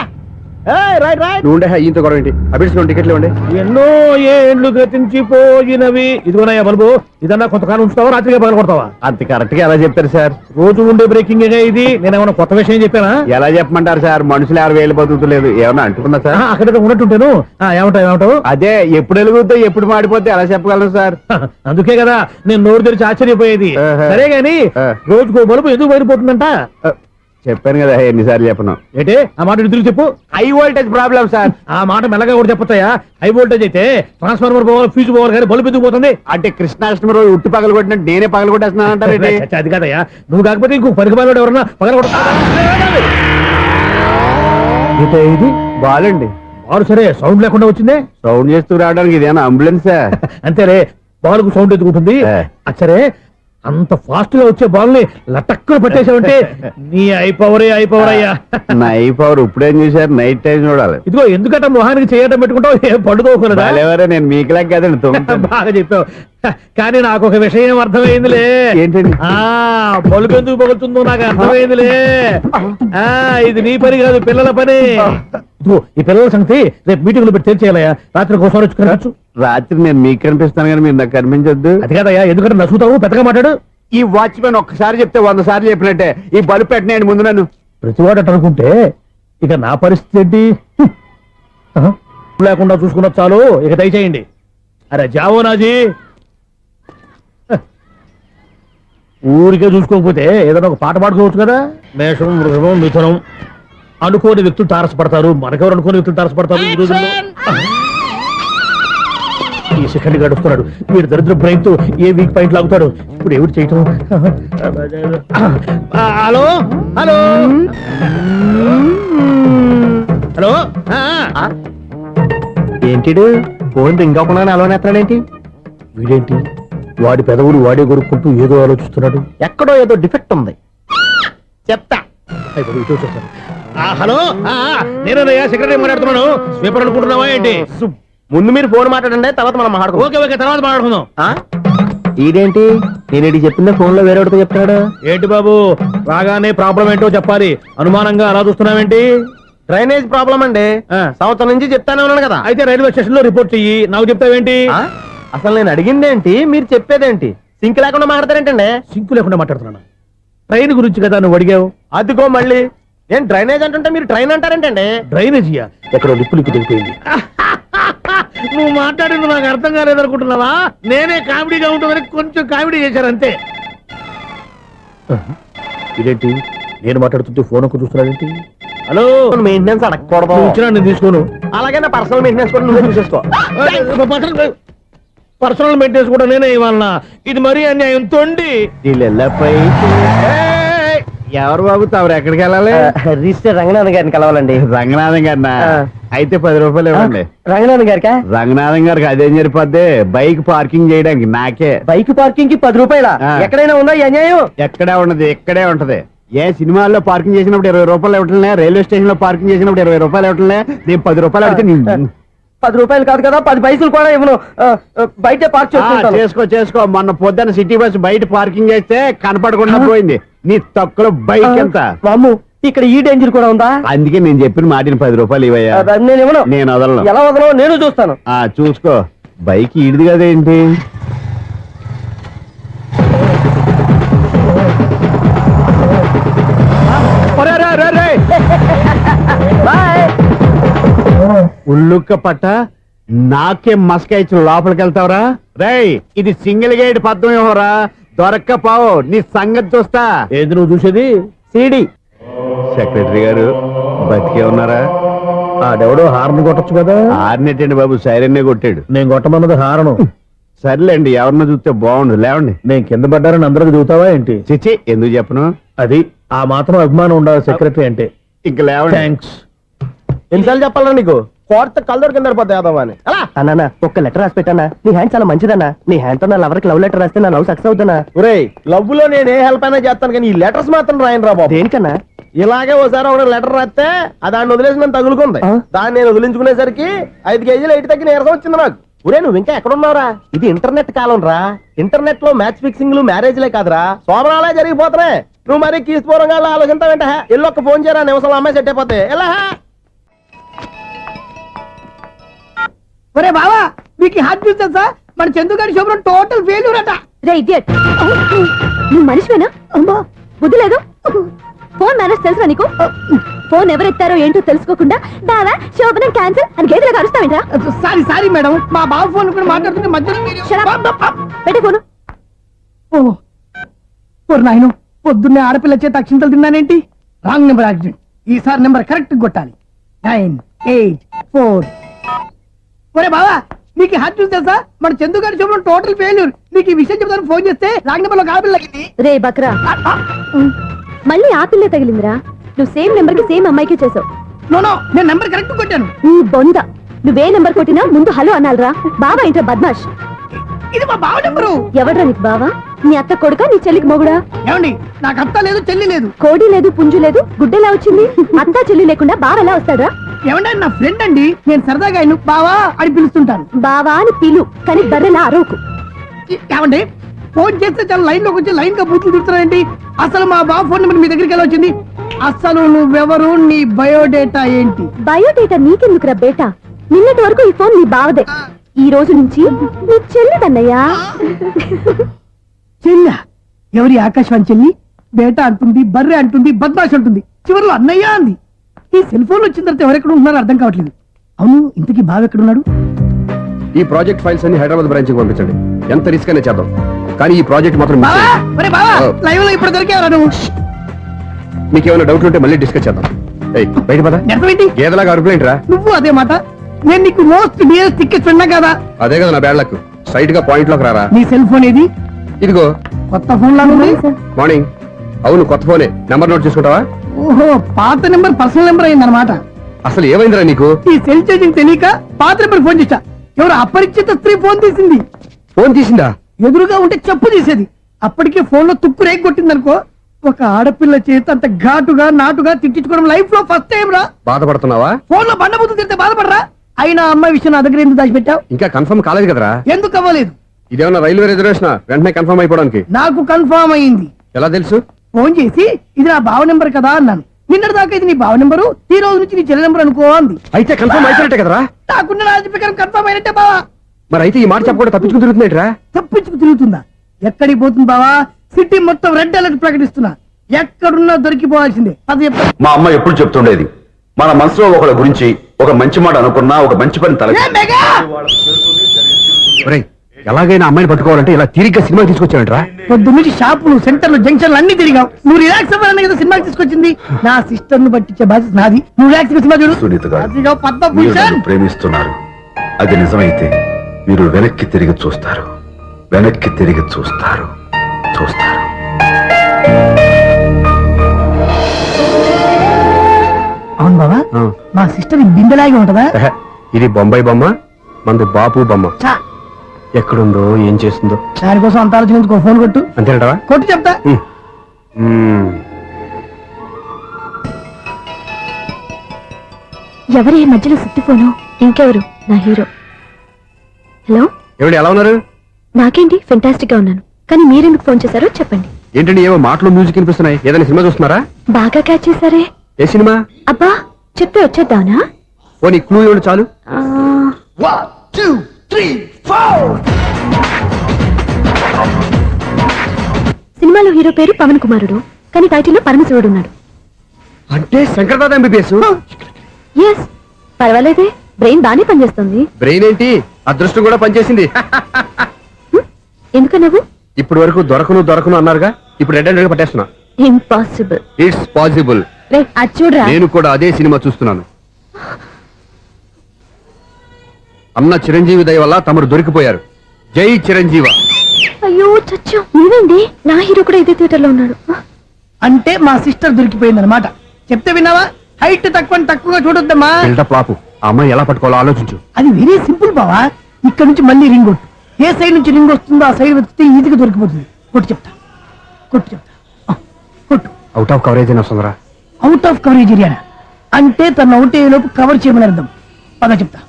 Right right. నువ్వు ఉండే ఈయంతో గొడవ ఏంటి? అభిడ్చుకోండి, టికెట్లు ఇవ్వండి. ఎన్నో ఏండ్లు గతించిపోయినవి. ఇదిగోనయ్యా బల్బు, ఇదన్నా కొంతకాలం ఉంచుతావా, రాత్రిగా పగల కొడతావా? అంత కరెక్ట్ గా ఎలా చెప్తారు సార్? రోజు ఉండే బ్రేకింగ్ ఇది. నేనేమన్నా కొత్త విషయం చెప్పానా? ఎలా చెప్పమంటారు సార్? మనుషులు 60,000 బతుకుతలేదు, ఏమన్నా అంటున్నా సార్? అక్కడ ఉన్నట్టుంటాను. ఏమంటావు? అదే ఎప్పుడు వెలుగుద్దో ఎప్పుడు మాడిపోతే ఎలా చెప్పగలను సార్? అందుకే కదా నేను నోరు తెరిచి ఆశ్చర్యపోయేది. సరే గాని రోజుకో బలుపు ఎందుకు బయటపోతుందంట? చెప్పాను కదా ఎన్నిసార్లు చెప్పను. ఏంటే ఆ మాట ఎదురు చెప్పు. High voltage problem sir. ఆ మాట మెల్లగా కూడా చెప్పొచ్చాయా? హై వోల్టేజ్ అయితే ట్రాన్స్ఫార్మర్ పోవాలి, ఫ్యూజ్ పోవాలి, కానీ బల్బు ఎందుకు పోతుంది? అంటే కృష్ణాష్టమి రోజు ఉట్టి పగలు కొట్టినట్టు నేనే పగలు కొట్టేస్తున్నాను అంటారు. అది కాదయ్యా, నువ్వు కాకపోతే ఇంకో పనికి బాగా ఎవరన్నా పగల ఇది బాలండి. బాలు సరే సౌండ్ లేకుండా వచ్చిందే. సౌండ్ చేస్తూ రావడానికి ఇదేనా అంబులెన్సా? అంతేలే, బాలుకు సౌండ్ ఎందుకుంటుంది? సరే అంత ఫాస్ట్ గా వచ్చే బాల్ ని లటక్కులు పట్టేసావంటే నీ అయిపోవరే అయ్యా. నైట్ పవర్ ఇప్పుడేం చూసారు? నైట్ టైం చూడాలి. ఇదిగో ఎందుకంటే మొహానికి చేయడం పెట్టుకుంటావు, ఏం పండుకోకూడదా? బాలేవరే, నేను మీకులాగా కదండి బాగా చెప్పావు. కానీ నాకు ఒక విషయం అర్థమైందిలే. ఏంటండి? బల్బు ఎందుకు పగులుతుందో నాకు అర్థమైందిలే. ఇది నీ పని కాదు, పిల్లల పని. ఇదిగో ఈ పిల్లల సంగతి రేపు మీటింగ్ లో పెట్టి తెలిసేయాలయ్యా. రాత్రి కోసం వచ్చి రాత్రి నేను మీకు కనిపిస్తాను కానీ మీరు నాకు కనిపించొద్దు. అది కాదయ్యా, ఎందుకంటే నచ్చుతావు, పెద్దగా మాట్లాడు. ఈ వాచ్మెన్ ఒక్కసారి చెప్తే 100 సార్లు చెప్పినట్టే. ఈ బల్బు పెట్టినాయండి ముందు నన్ను. ప్రతివాడు అనుకుంటే ఇక నా పరిస్థితి ఏంటి? లేకుండా చూసుకున్న చాలు, ఇక దయచేయండి. అరే జావో నాజీ, ఊరికే చూసుకోకపోతే ఏదైనా ఒక పాట పాడుకోవచ్చు కదా. మేషం, వృషభం, మిథునం అనుకోని వ్యక్తులు తారసపడతారు. మనకెవరు అనుకోని వ్యక్తులు తారసపడతారు ఈ రోజుల్లో? ఈ సెకండ్ గడుస్తున్నాడు వీడు దరిద్ర బ్రెయిన్ తో ఏ వీక్ పాయింట్ లాగుతాడు. ఇప్పుడు ఏమిటి చేయటం? Hello hello hello. ఏంటిడు ఫోన్ రింగ్ అవ్వకుండా అలవనేస్తాడేంటి? వీడేంటి వాడి పెదవులు వాడే కొరుక్కుంటూ ఏదో ఆలోచిస్తున్నాడు. ఎక్కడో ఏదో డిఫెక్ట్ ఉంది, చెప్తా. హలో, నేనయ్యా సెక్రటరీ మాట్లాడుతున్నాను. స్వీపర్ అనుకుంటున్నావా ఏంటి? ముందు మీరు ఫోన్ మాట్లాడండి, తర్వాత మనం మాట్లాడుకో. ఓకే ఓకే, తర్వాత మాట్లాడుకుందాం. ఇదేంటి నేను చెప్పిందే ఫోన్ లో వేరే ఒకటి చెప్తాడు. ఏంటి బాబు, రాగానే ప్రాబ్లం ఏంటో చెప్పాలి. అనుమానంగా అలా చూస్తున్నావేంటి? డ్రైనేజ్ ప్రాబ్లం అండి. సంవత్సరం నుంచి చెప్తానే ఉన్నాను కదా. అయితే రైల్వే స్టేషన్ లో రిపోర్ట్ చెయ్యి, నాకు చెప్తావేంటి? అసలు నేను అడిగిందేంటి, మీరు చెప్పేదేంటి? సింక్ లేకుండా మాట్లాడతారేంటండి? సింకు లేకుండా మాట్లాడుతున్నాను. ట్రైన్ గురించి కదా నువ్వు అడిగావు. అదిగో మళ్ళీ నేను డ్రైనేజ్ అంటుంటే మీరు ట్రైన్ అంటారేంటండి? డ్రైనేజీయా? ఎక్కడో లిప్పు తెలిపోయింది. నువ్వు మాట్లాడింది నాకు అర్థం కాలేదనుకుంటున్నావా? నేనే కామెడీగా ఉంటుందని కొంచెం కామెడీ చేశారు అంతే. ఇదేంటి నేను మాట్లాడుతుంటే ఫోన్ ఒక చూస్తున్నాడేంటి? హలో, మెయింటెనెన్స్ అడగకూడదు. ఇచ్చినా నేను తీసుకోను. అలాగే నా పర్సనల్ మెయింటెనెన్స్ కూడా నువ్వే చూసేసుకో. పర్సనల్ మెయింటెనెన్స్ కూడా నేనే ఇవ్వాలన్నా? ఇది మరీ అన్యాయం తొండి. ఎవరు బాబు తమరు ఎక్కడికి వెళ్ళాలి? రిజిస్టర్ రంగనాథన్ గారిని కలవాలండి. రంగనాథం గారినా? అయితే 10 రూపాయలు ఇవ్వండి. రంగనాథన్ గారికా? రంగనాథం గారికి అదేం సరిపోద్ది, బైక్ పార్కింగ్ చేయడానికి. నాకే బైక్ పార్కింగ్ కి 10 రూపాయల? ఎక్కడైనా ఉందా ఈ అన్యాయం? ఎక్కడే ఉండదు, ఇక్కడే ఉంటది. ఏ సినిమాల్లో పార్కింగ్ చేసినప్పుడు 20 రూపాయలు ఇవ్వట్లే, రైల్వే స్టేషన్ లో పార్కింగ్ చేసినప్పుడు 20 రూపాయలు ఇవ్వట్లే. నేను 10 రూపాయలు అడిగితే 10 రూపాయలు కాదు కదా, 10 పైసలు కూడా ఇవ్వను. బయట పార్క్ చేసుకో. మొన్న పొద్దున్న సిటీ బస్ బయట పార్కింగ్ చేస్తే కనపడకుండా పోయింది. నీ తక్కువ బైక్ ఎంత? ఇక్కడ ఈ డేంజర్ కూడా ఉందా? అందుకే నేను చెప్పిన మాటిని 10 రూపాయలు ఇవ్వయ్యా. నేను ఇవ్వను. నేను వదలను. ఎలా వదలవో నేను చూస్తాను. చూసుకో. బైక్ ఈడిది కదేంటి? ఉల్లుక్క పట్ట నాకే మస్క ఇచ్చి లోపలికి వెళ్తావరా? రేయ్, ఇది సింగిల్ గేట్ పద్మం ఇవ్వరా? దొరక్కపోవు, నీ సంగతి చూస్తా. ఏది నువ్వు చూసేది? సిడి. సెక్రటరీ గారు బతికే ఉన్నారా? ఆడెవడో హార్న్ కొట్టచ్చు కదా. ఆరినట్టండి బాబు, సైరన్నే కొట్టాడు. నేను కొట్టమన్నది హారను. సర్లేండి, ఎవరినో చూస్తే బాగుండు. లేవండి. నేను కింద పడ్డారని అందరికి చూతావా ఏంటి? చిచ్చి, ఎందుకు చెప్పను? అది ఆ మాత్రం అభిమానం ఉండాలి సెక్రటరీ అంటే. ఇంక లేవండి. థ్యాంక్స్. ఎన్నిసార్లు చెప్పాలరా నీకు? కోర్త కలర్ కింద పోతాయి యాదవ్ అని. అలా అన్నా ఒక్క లెటర్ రాసి పెట్టానా? నీ హ్యాండ్ చాలా మంచిదన్నా. నీ హ్యాండ్ తో నా లవర్కి లవ్ లెటర్ రాస్తే నా లవ్ సక్సెస్ అవుతానా? ఒరేయ్, లవ్ లో నేను ఏ హెల్ప్ అయినా చేస్తాను, కానీ ఈ లెటర్స్ మాత్రం రాయను రా బాబు. దేనికన్నా? ఇలాగే ఓసారి ఒక లెటర్ రాస్తే దాన్ని వదిలేసి నన్ను తగులుకుంది. దాన్ని నేను వదిలించుకునేసరికి 5 కేజీలు 8 తగ్గి నీరసం వచ్చింది నాకు. ఒరే, నువ్వు ఇంకా ఎక్కడున్నావురా? ఇది ఇంటర్నెట్ కాలం రా. ఇంటర్నెట్ లో మ్యాచ్ ఫిక్సింగ్లు మ్యారేజ్లే కాదురా, సోమరాలే జరిగిపోతున్నాయి. నువ్వు మరి కీస్పూరంగా ఆలోచించావంటే ఎల్లు ఒక్క ఫోన్ చేయరా, నిమిషంలో అమ్మాయి సెట్ అయిపోతే. ఎలా? ఒరే బావా, మీకు హార్ట్ చూస్తా సార్, మన చందుగారి శుభ్రం టోటల్ ఫెయిల్యూర్ అట. రే ఇడియట్, నువ్వు మనిషివేనా? బుద్ధి లేదు. ఫోన్ మేనేజ్ తెలుసా నీకు? ఫోన్ ఎవరెత్తారో ఏంటో తెలుసుకోకుండా బావా శోభనం క్యాన్సిల్ అని గేదెలకు అరుస్తావేంట్రా? సారీ మేడం, మా బావ ఫోన్ కూడా మాట్లాడుతుంటే మధ్యలో పెట్టే ఫోను. నాయను, పొద్దున్నే ఆడపిల్ల చేత అక్షింతలు తిన్నానేంటి? Wrong number accident. ఈసారి నెంబర్ కరెక్ట్ కొట్టాలి. 9, 8, 4. ఒరే బావా, నీకు హార్ట్ చూసి తెలుసా? మన చందు గారి శుభ్రం టోటల్ ఫెయిల్యూర్. నీకు ఈ విషయం చెప్తాను ఫోన్ చేస్తే రాంగ్ నెంబర్ లో ఆడపిల్ల తగ్గింది. రే బక్రా, మళ్ళీ ఆ పిల్లే తగిలిందిరా. నువ్వు సేమ్ నెంబర్ కి సేమ్ అమ్మాయికే చేసావు. నో, నేను నెంబర్ కరెక్ట్ కొట్టాను. ఈ బొంద, నువ్వే నెంబర్ కొట్టినా ముందు హలో అనాలిరా. బావా ఏంట్రా బద్మాష్? ఇది మా బావ నెంబరు. ఎవడ్రా నీకు బావా? నీ అత్త కొడుకా, నీ చెల్లికి మొగుడా? ఏమండి, నాకు అత్త లేదు, చెల్లి లేదు. కోడి లేదు, పుంజు లేదు, గుడ్డెలా వచ్చింది? అత్త చెల్లి లేకుండా బావ ఎలా వస్తాడా? ఏమండి, నా ఫ్రెండ్ అండి, నేను సరదాగా ఆయన బావా అని పిలుస్తుంటాను. బావా అని పిలు, కానీ బర్రెలా అరవకు. ఏమండి, ఫోన్ చేస్తే చాలా లైన్ లోకి వచ్చి లైన్ గా బూతులు తిడుతున్నాయండి. అసలు మా బావ ఫోన్ నెంబర్ మీ దగ్గరికి ఎలా వచ్చింది? అసలు నువ్వెవరు, నీ బయోడేటా ఏంటి? బయోడేటా నీకెందుకురా బేటా? నిన్నటి వరకు ఈ ఫోన్ నీ బావదే, ఈ రోజు నుంచి నీ చెల్లిదన్నయ్యా. చెల్లి? ఎవరి ఆకాశవాణి చెల్లి? బేటా అంటుంది, బర్రె అంటుంది, బద్మాష్ అంటుంది, చివరిలో అన్నయ్య అంది. ఈ సెల్ ఫోన్ వచ్చిన తర్వాత ఎవరెక్కడ ఉన్నారో అర్థం కావట్లేదు. అవును, ఇంతకీ బావ ఎక్కడున్నాడు? ఈ ప్రాజెక్ట్ ఫైల్స్ అన్ని హైదరాబాద్ బ్రాంచ్ కి పంపించండి. ఎంత రిస్క్ అయినా చేద్దాం, కానీ ఈ ప్రాజెక్ట్ మాత్రం miss చేయొద్దు. లైవ్ లో ఇప్పుడు దొరికేవరా నువ్వు? మీకు ఏమైనా డౌట్ ఉంటే మళ్ళీ డిస్కస్ చేద్దాం. బయట పద. నిజమేంటి? గేదలాగా అరుపులేంట్రా? నువ్వు అదే మాట. నేను నీకు మోస్ట్ డియరెస్ట్ టికెట్ ఫ్రెండ్ కదా. అదే కదా నా బ్యాడ్ లక్. స్ట్రైట్ గా పాయింట్ లోకి రారా. నీ సెల్ ఫోన్ ఏది? ఇదిగో కొత్త ఫోన్ లాగా ఉంది. మార్నింగ్. అవును, కొత్త ఫోనే. నెంబర్ నోట్ చేసుకుంటావా? ఓహో, పాత నెంబర్ పర్సనల్ నెంబర్ అయిందన్నమాట. అసలు ఏమైందిరా నీకు? ఈ సెల్ చేంజింగ్ తెలియక పాత నెంబర్ ఫోన్ చేశా. ఎవరు అపరిచిత స్త్రీ ఫోన్ తీసింది. ఫోన్ తీసిందా? ఎదురుగా ఉంటే చెప్పు తీసేది. అప్పటికే ఫోన్ లో తుక్కు రేగి కొట్టిందనుకో. ఒక ఆడపిల్ల చేత అంత ఘాటుగా నాటుగా తిట్టించుకోవడం లైఫ్ లో ఫస్ట్ టైం రా. బాధపడుతున్నావా? ఫోన్ లో బండబుద్ధులు తిడితే బాధపడరా? అయినా అమ్మాయి విషయం నా దగ్గర ఎందుకు దాచిపెట్టావు? ఇంకా కన్ఫర్మ్ కాలేదు కదరా. ఎందుకు అవ్వలేదు? ఇదేమన్నా రైల్వే రిజర్వేషన్? వెంటనే కన్ఫర్మ్ అయిపోవడానికి. నాకు కన్ఫర్మ్ అయింది. ఎలా తెలుసు? ఫోన్ చేసి ఇది నా బావ నెంబర్ కదా అన్నాను. నిన్నటి దాకా ఇది నీ బావ నెంబరు, ఈ రోజు నుంచి నీ చెల్లి నెంబర్ అనుకో అంది. అయితే కన్ఫర్మ్ అయిపోయినట్టే కదరా. నాకున్న రాజు ప్రకారం కన్ఫర్మ్ అయినట్టే బావా. మరి అయితే ఈ మాట చెప్పకుండా తప్పించుకుని తిరుగుతున్నట్రా? తప్పించుకు తిరుగుతుందా? ఎక్కడికి పోతుంది బావా? సిటీ మొత్తం రెడ్ అలర్ట్ ప్రకటిస్తున్నా. ఎక్కడున్నా దొరికిపోవాల్సిందే. అది మా అమ్మ ఎప్పుడు చెప్తుండేది, మన మనసులో ఒకళ్ళ గురించి ఒక మంచి మాట అనుకున్నా ఒక మంచి పని తల. ఎలాగైనా అమ్మాయిని పట్టుకోవాలంటే ఇలా తీరిగ్గా సినిమా తీసుకొచ్చావంట్రా? పొద్దు నుంచి షాపులు, సెంటర్లు, జంక్షన్లు అన్ని తిరిగావు. నువ్వు రిలాక్స్ అవ్వాలని కదా సినిమాకి తీసుకొచ్చింది. నా సిస్టర్ ను పట్టించే బాధ్యత నాది. నువ్వు రిలాక్స్ సినిమా చూడు. సునీత గారు, అదిగో మీరు పద్మభూషణ్. నన్ను ప్రేమిస్తున్నారు. అది నిజమైతే మీరు వెనక్కి తిరిగి చూస్తారు, వెనక్కి తిరిగి చూస్తారు, చూస్తారు. అవును బాబా, మా సిస్టర్ బిందెలాగే ఉంటదా? ఇది బొంబాయి బొమ్మ, మంది బాపు బొమ్మ. చా, ఎక్కడుందో ఏం చేస్తుందో దానికోసం అంత ఆలోచించుకో. ఫోన్ కొట్టు. అంతేనంటావా? కొట్టు చెప్తా. ఎవరి మధ్యలో సుత్తి ఫోను? ఇంకెవరు? నా హీరో. హలో, ఏమిటి ఎలా ఉన్నారు? నాకేంటి ఫెంటాస్టిక్ గా ఉన్నాను, కానీ మీరెందుకు ఫోన్ చేశారో చెప్పండి. ఏంటండి ఏవో మాటలు మ్యూజిక్ వినిపిస్తున్నాయి, ఏదైనా సినిమా చూస్తున్నారా? బాగా క్యాచ్ చేశారే. ఏ సినిమా? అబ్బా చెప్తే వచ్చేద్దానా? ఓ నీ క్లూ ఇవ్వండి చాలు. సినిమాలో హీరో పేరు పవన్ కుమారుడు, కానీ టైటిల్లో పరమశివుడు ఉన్నాడు. అంటే శంకర్దాద ఎంబీబీఎస్. ఎస్, పర్వాలేదే, బ్రెయిన్ బానే పనిచేస్తుంది. బ్రెయిన్ ఏంటి, అదృష్టం కూడా పనిచేసింది. ఎందుకు నువ్వు ఇప్పటి వరకు దొరకను అన్నారుగా, ఇప్పుడు రెడ్ హ్యాండెడ్ గా పట్టేస్తున్నా. ఇంపాసిబుల్. It's possible. రే అది చూడరా. నేను కూడా అదే సినిమా చూస్తున్నాను. అన్న చిరంజీవి దయ వల్ల తమరు దొరికిపోయారు. జై చిరంజీవ. అయ్యో చచ్చు, నీవేంటి? నా హీరో కూడా ఇదే థియేటర్ లో ఉన్నాడు. అంటే మా సిస్టర్ దొరికిపోయింది అనమాట. చెప్తే విన్నావా? హైట్ తక్కువగా చూడొద్దమ్మా. బిల్డప్ లాపు. ఆ అమ్మాయి ఎలా పట్టుకోవాలో ఆలోచించు. అది వెరీ సింపుల్ బావా. ఇక్కడ నుంచి మళ్ళీ రింగ్ కొట్టు. ఏ సైడ్ నుంచి రింగ్ వస్తుందో ఆ సైడ్ వెతికితే ఈజీగా దొరికిపోతుంది. కొట్టు చెప్తా. ఆ, కొట్టు. అవుట్ ఆఫ్ కవరేజ్ అని వస్తుందిరా. అవుట్ ఆఫ్ కవరేజ్ ఏరియా అంటే తన అవుట్ అయ్యే లోపు కవర్ చేయమని అర్థం. పద చెప్తా.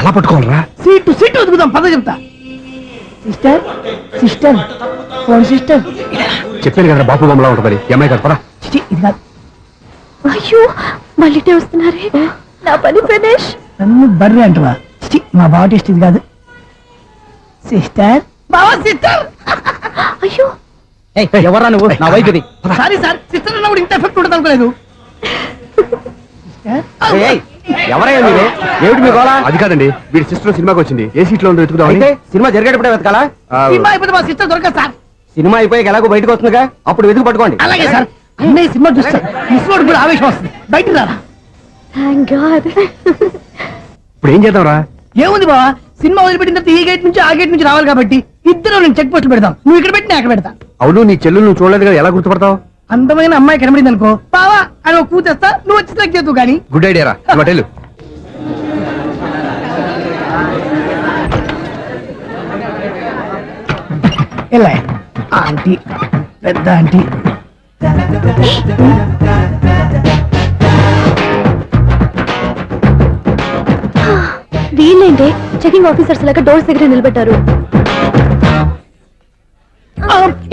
ఎలా పట్టుకోవాలరా? సీటు వెతుకుదాం, పద చెప్తా. Sister phone sister. చెప్పాను కదా బాపు బొమ్మలా ఉంటుంది. అమ్మాయి కదా పరా. ఇది కాదు. అయ్యో మళ్ళీ వస్తున్నారే. నా పని ప్రదేశ్. నన్ను బర్రె అంటవా? మా బావ టేస్ట్ ఇది కాదు. సిస్టర్, బావా సిస్టర్. అయ్యో ఎవరా నువ్వు? నా వైపు ఇది. సారీ సార్, సిస్టర్ అన్నప్పుడు ఇంత ఎఫెక్ట్ ఉంటుంది అనుకోలేదు. ఎవరయ్యా మీరే? ఏమిటి మీ గోళ? అది కాదండి, వీడి సిస్టర్ సినిమాకి వచ్చింది. ఏ సీట్ లో ఉందో వెతుకుదామని. అయితే సినిమా జరిగేటప్పుడే వెతకాలా? సినిమా అయిపోతే మా సిస్టర్ దొరకదు సార్. సినిమా అయిపోయాక ఎలాగో బయటకు వస్తుందిగా, అప్పుడు వెతుకు పట్టుకోండి. అలాగే సార్. అన్నయ్య సినిమా చూస్తారు, మిస్లోడ్ కూడా ఆవేశం వస్తుంది. బయటికి రారా. Thank God. ఇప్పుడు ఏం చేద్దాంరా? ఏముంది బావా, సినిమా వదిలిపెట్టిన తర్వాత ఈ గేట్ నుంచి ఆ గేట్ నుంచి రావాలి కాబట్టి ఇద్దరు నేను చెక్ పోస్ట్ పెడతాం. నువ్వు ఇక్కడ పెట్టి నేను అక్కడ పెడతా. అవును, నీ చెల్లెలు నువ్వు చూడలేదు కదా, ఎలా గుర్తుపడతావు? అందమైన అమ్మాయి కనబడింది అనుకో, బావా అని ఒక కూతేస్తా, నువ్వు వచ్చి సెలెక్ట్ చేద్దు కానీ. గుడ్ ఐడియా రా. హోటల్ ఎలా ఆంటీ, పెద్ద ఆంటీ. వీళ్ళేంటి చెకింగ్ ఆఫీసర్స్ లాగా డోర్స్ దగ్గర నిలబెట్టారు.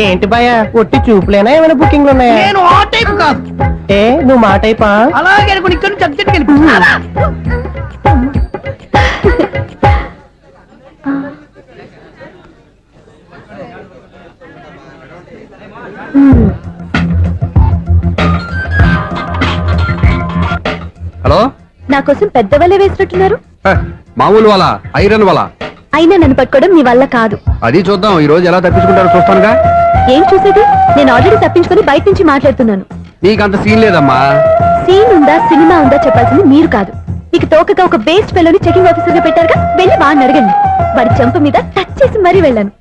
ఏంటి భయ, ఒట్టి చూపులేనా ఏమైనా బుకింగ్లు ఉన్నాయా? నేను ఆ టైప్ కాదు. ఏ నువ్వు మా టైపా? అలాగే అనుకుని ఇక్కడ నుంచి అర్జెంట్కి వెళ్ళిపోతున్నా. హలో, నా కోసం పెద్ద వలే వేసినట్టున్నారు. మామూలు వాళ్ళ ఐరన్ వాళ్ళ. అయినా నన్ను పట్టుకోవడం మీ వల్ల కాదు. అది చూద్దాం, ఈ రోజు ఎలా తప్పించుకుంటారో చూస్తానుగా. ఏం చూసేది? నేను ఆల్రెడీ తప్పించుకొని బయట నుంచి మాట్లాడుతున్నాను. నీకంత సీన్ లేదమ్మా. సీన్ ఉందా సినిమా ఉందా చెప్పాల్సింది మీరు కాదు. మీకు తోకగా ఒక బేస్ట్ ఫెలోని చెకింగ్ ఆఫీసర్ గా పెట్టారుగా, వెళ్ళి వాడిని అడగండి. వాడి చెంప మీద టచ్ చేసి మరీ వెళ్ళాను.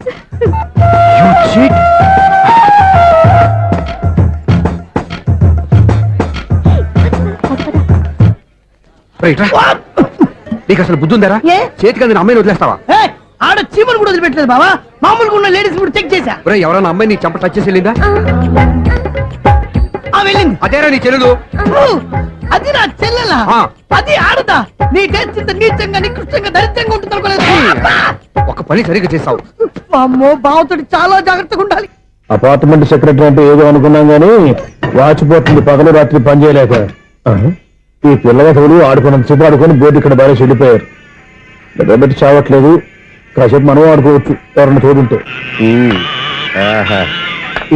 నీకు అసలు బుద్ధి ఉందారా? ఏ? చేతికి అందిన అమ్మాయిని వదిలేస్తావా? ఏయ్, ఆడ చీమలు కూడా వదిలిపెట్టలేదు బావా. మామూలుగా ఉన్న లేడీస్ కూడా చెక్ చేశా. ఒరేయ్, ఎవరైనా అమ్మాయి నీ చంప టచ్ చేసి వెళ్ళిందా? ఆ వెళ్ళింది. అదేరా నీ చెల్లెలు. ఓ, అది నా చెల్లెలా? ఆ. అది ఆడదా? నీ టేస్ట్ ఇంత నీచంగా నికృష్టంగా దరిద్రంగా ఉంటుంది అనుకోలేదు. ఒక పని సరిగ్గా చేస్తావు. అమ్మో, బావతోటి చాలా జాగ్రత్తగా ఉండాలి. అపార్ట్మెంట్ సెక్రటరీ అంటే ఏదో అనుకున్నాం గానీ వాచిపోతుంది పగలు రాత్రి పని చేయలేక. ఈ పిల్లవసలు ఆడుకున్నంత సేపు ఆడుకొని బోర్డు ఇక్కడ బాగా చెడిపోయారు. నిద్రబెట్టి చావట్లేదు. కాసేపు మనం ఆడుకోవచ్చు ఎవరన్నా తోడుంటే.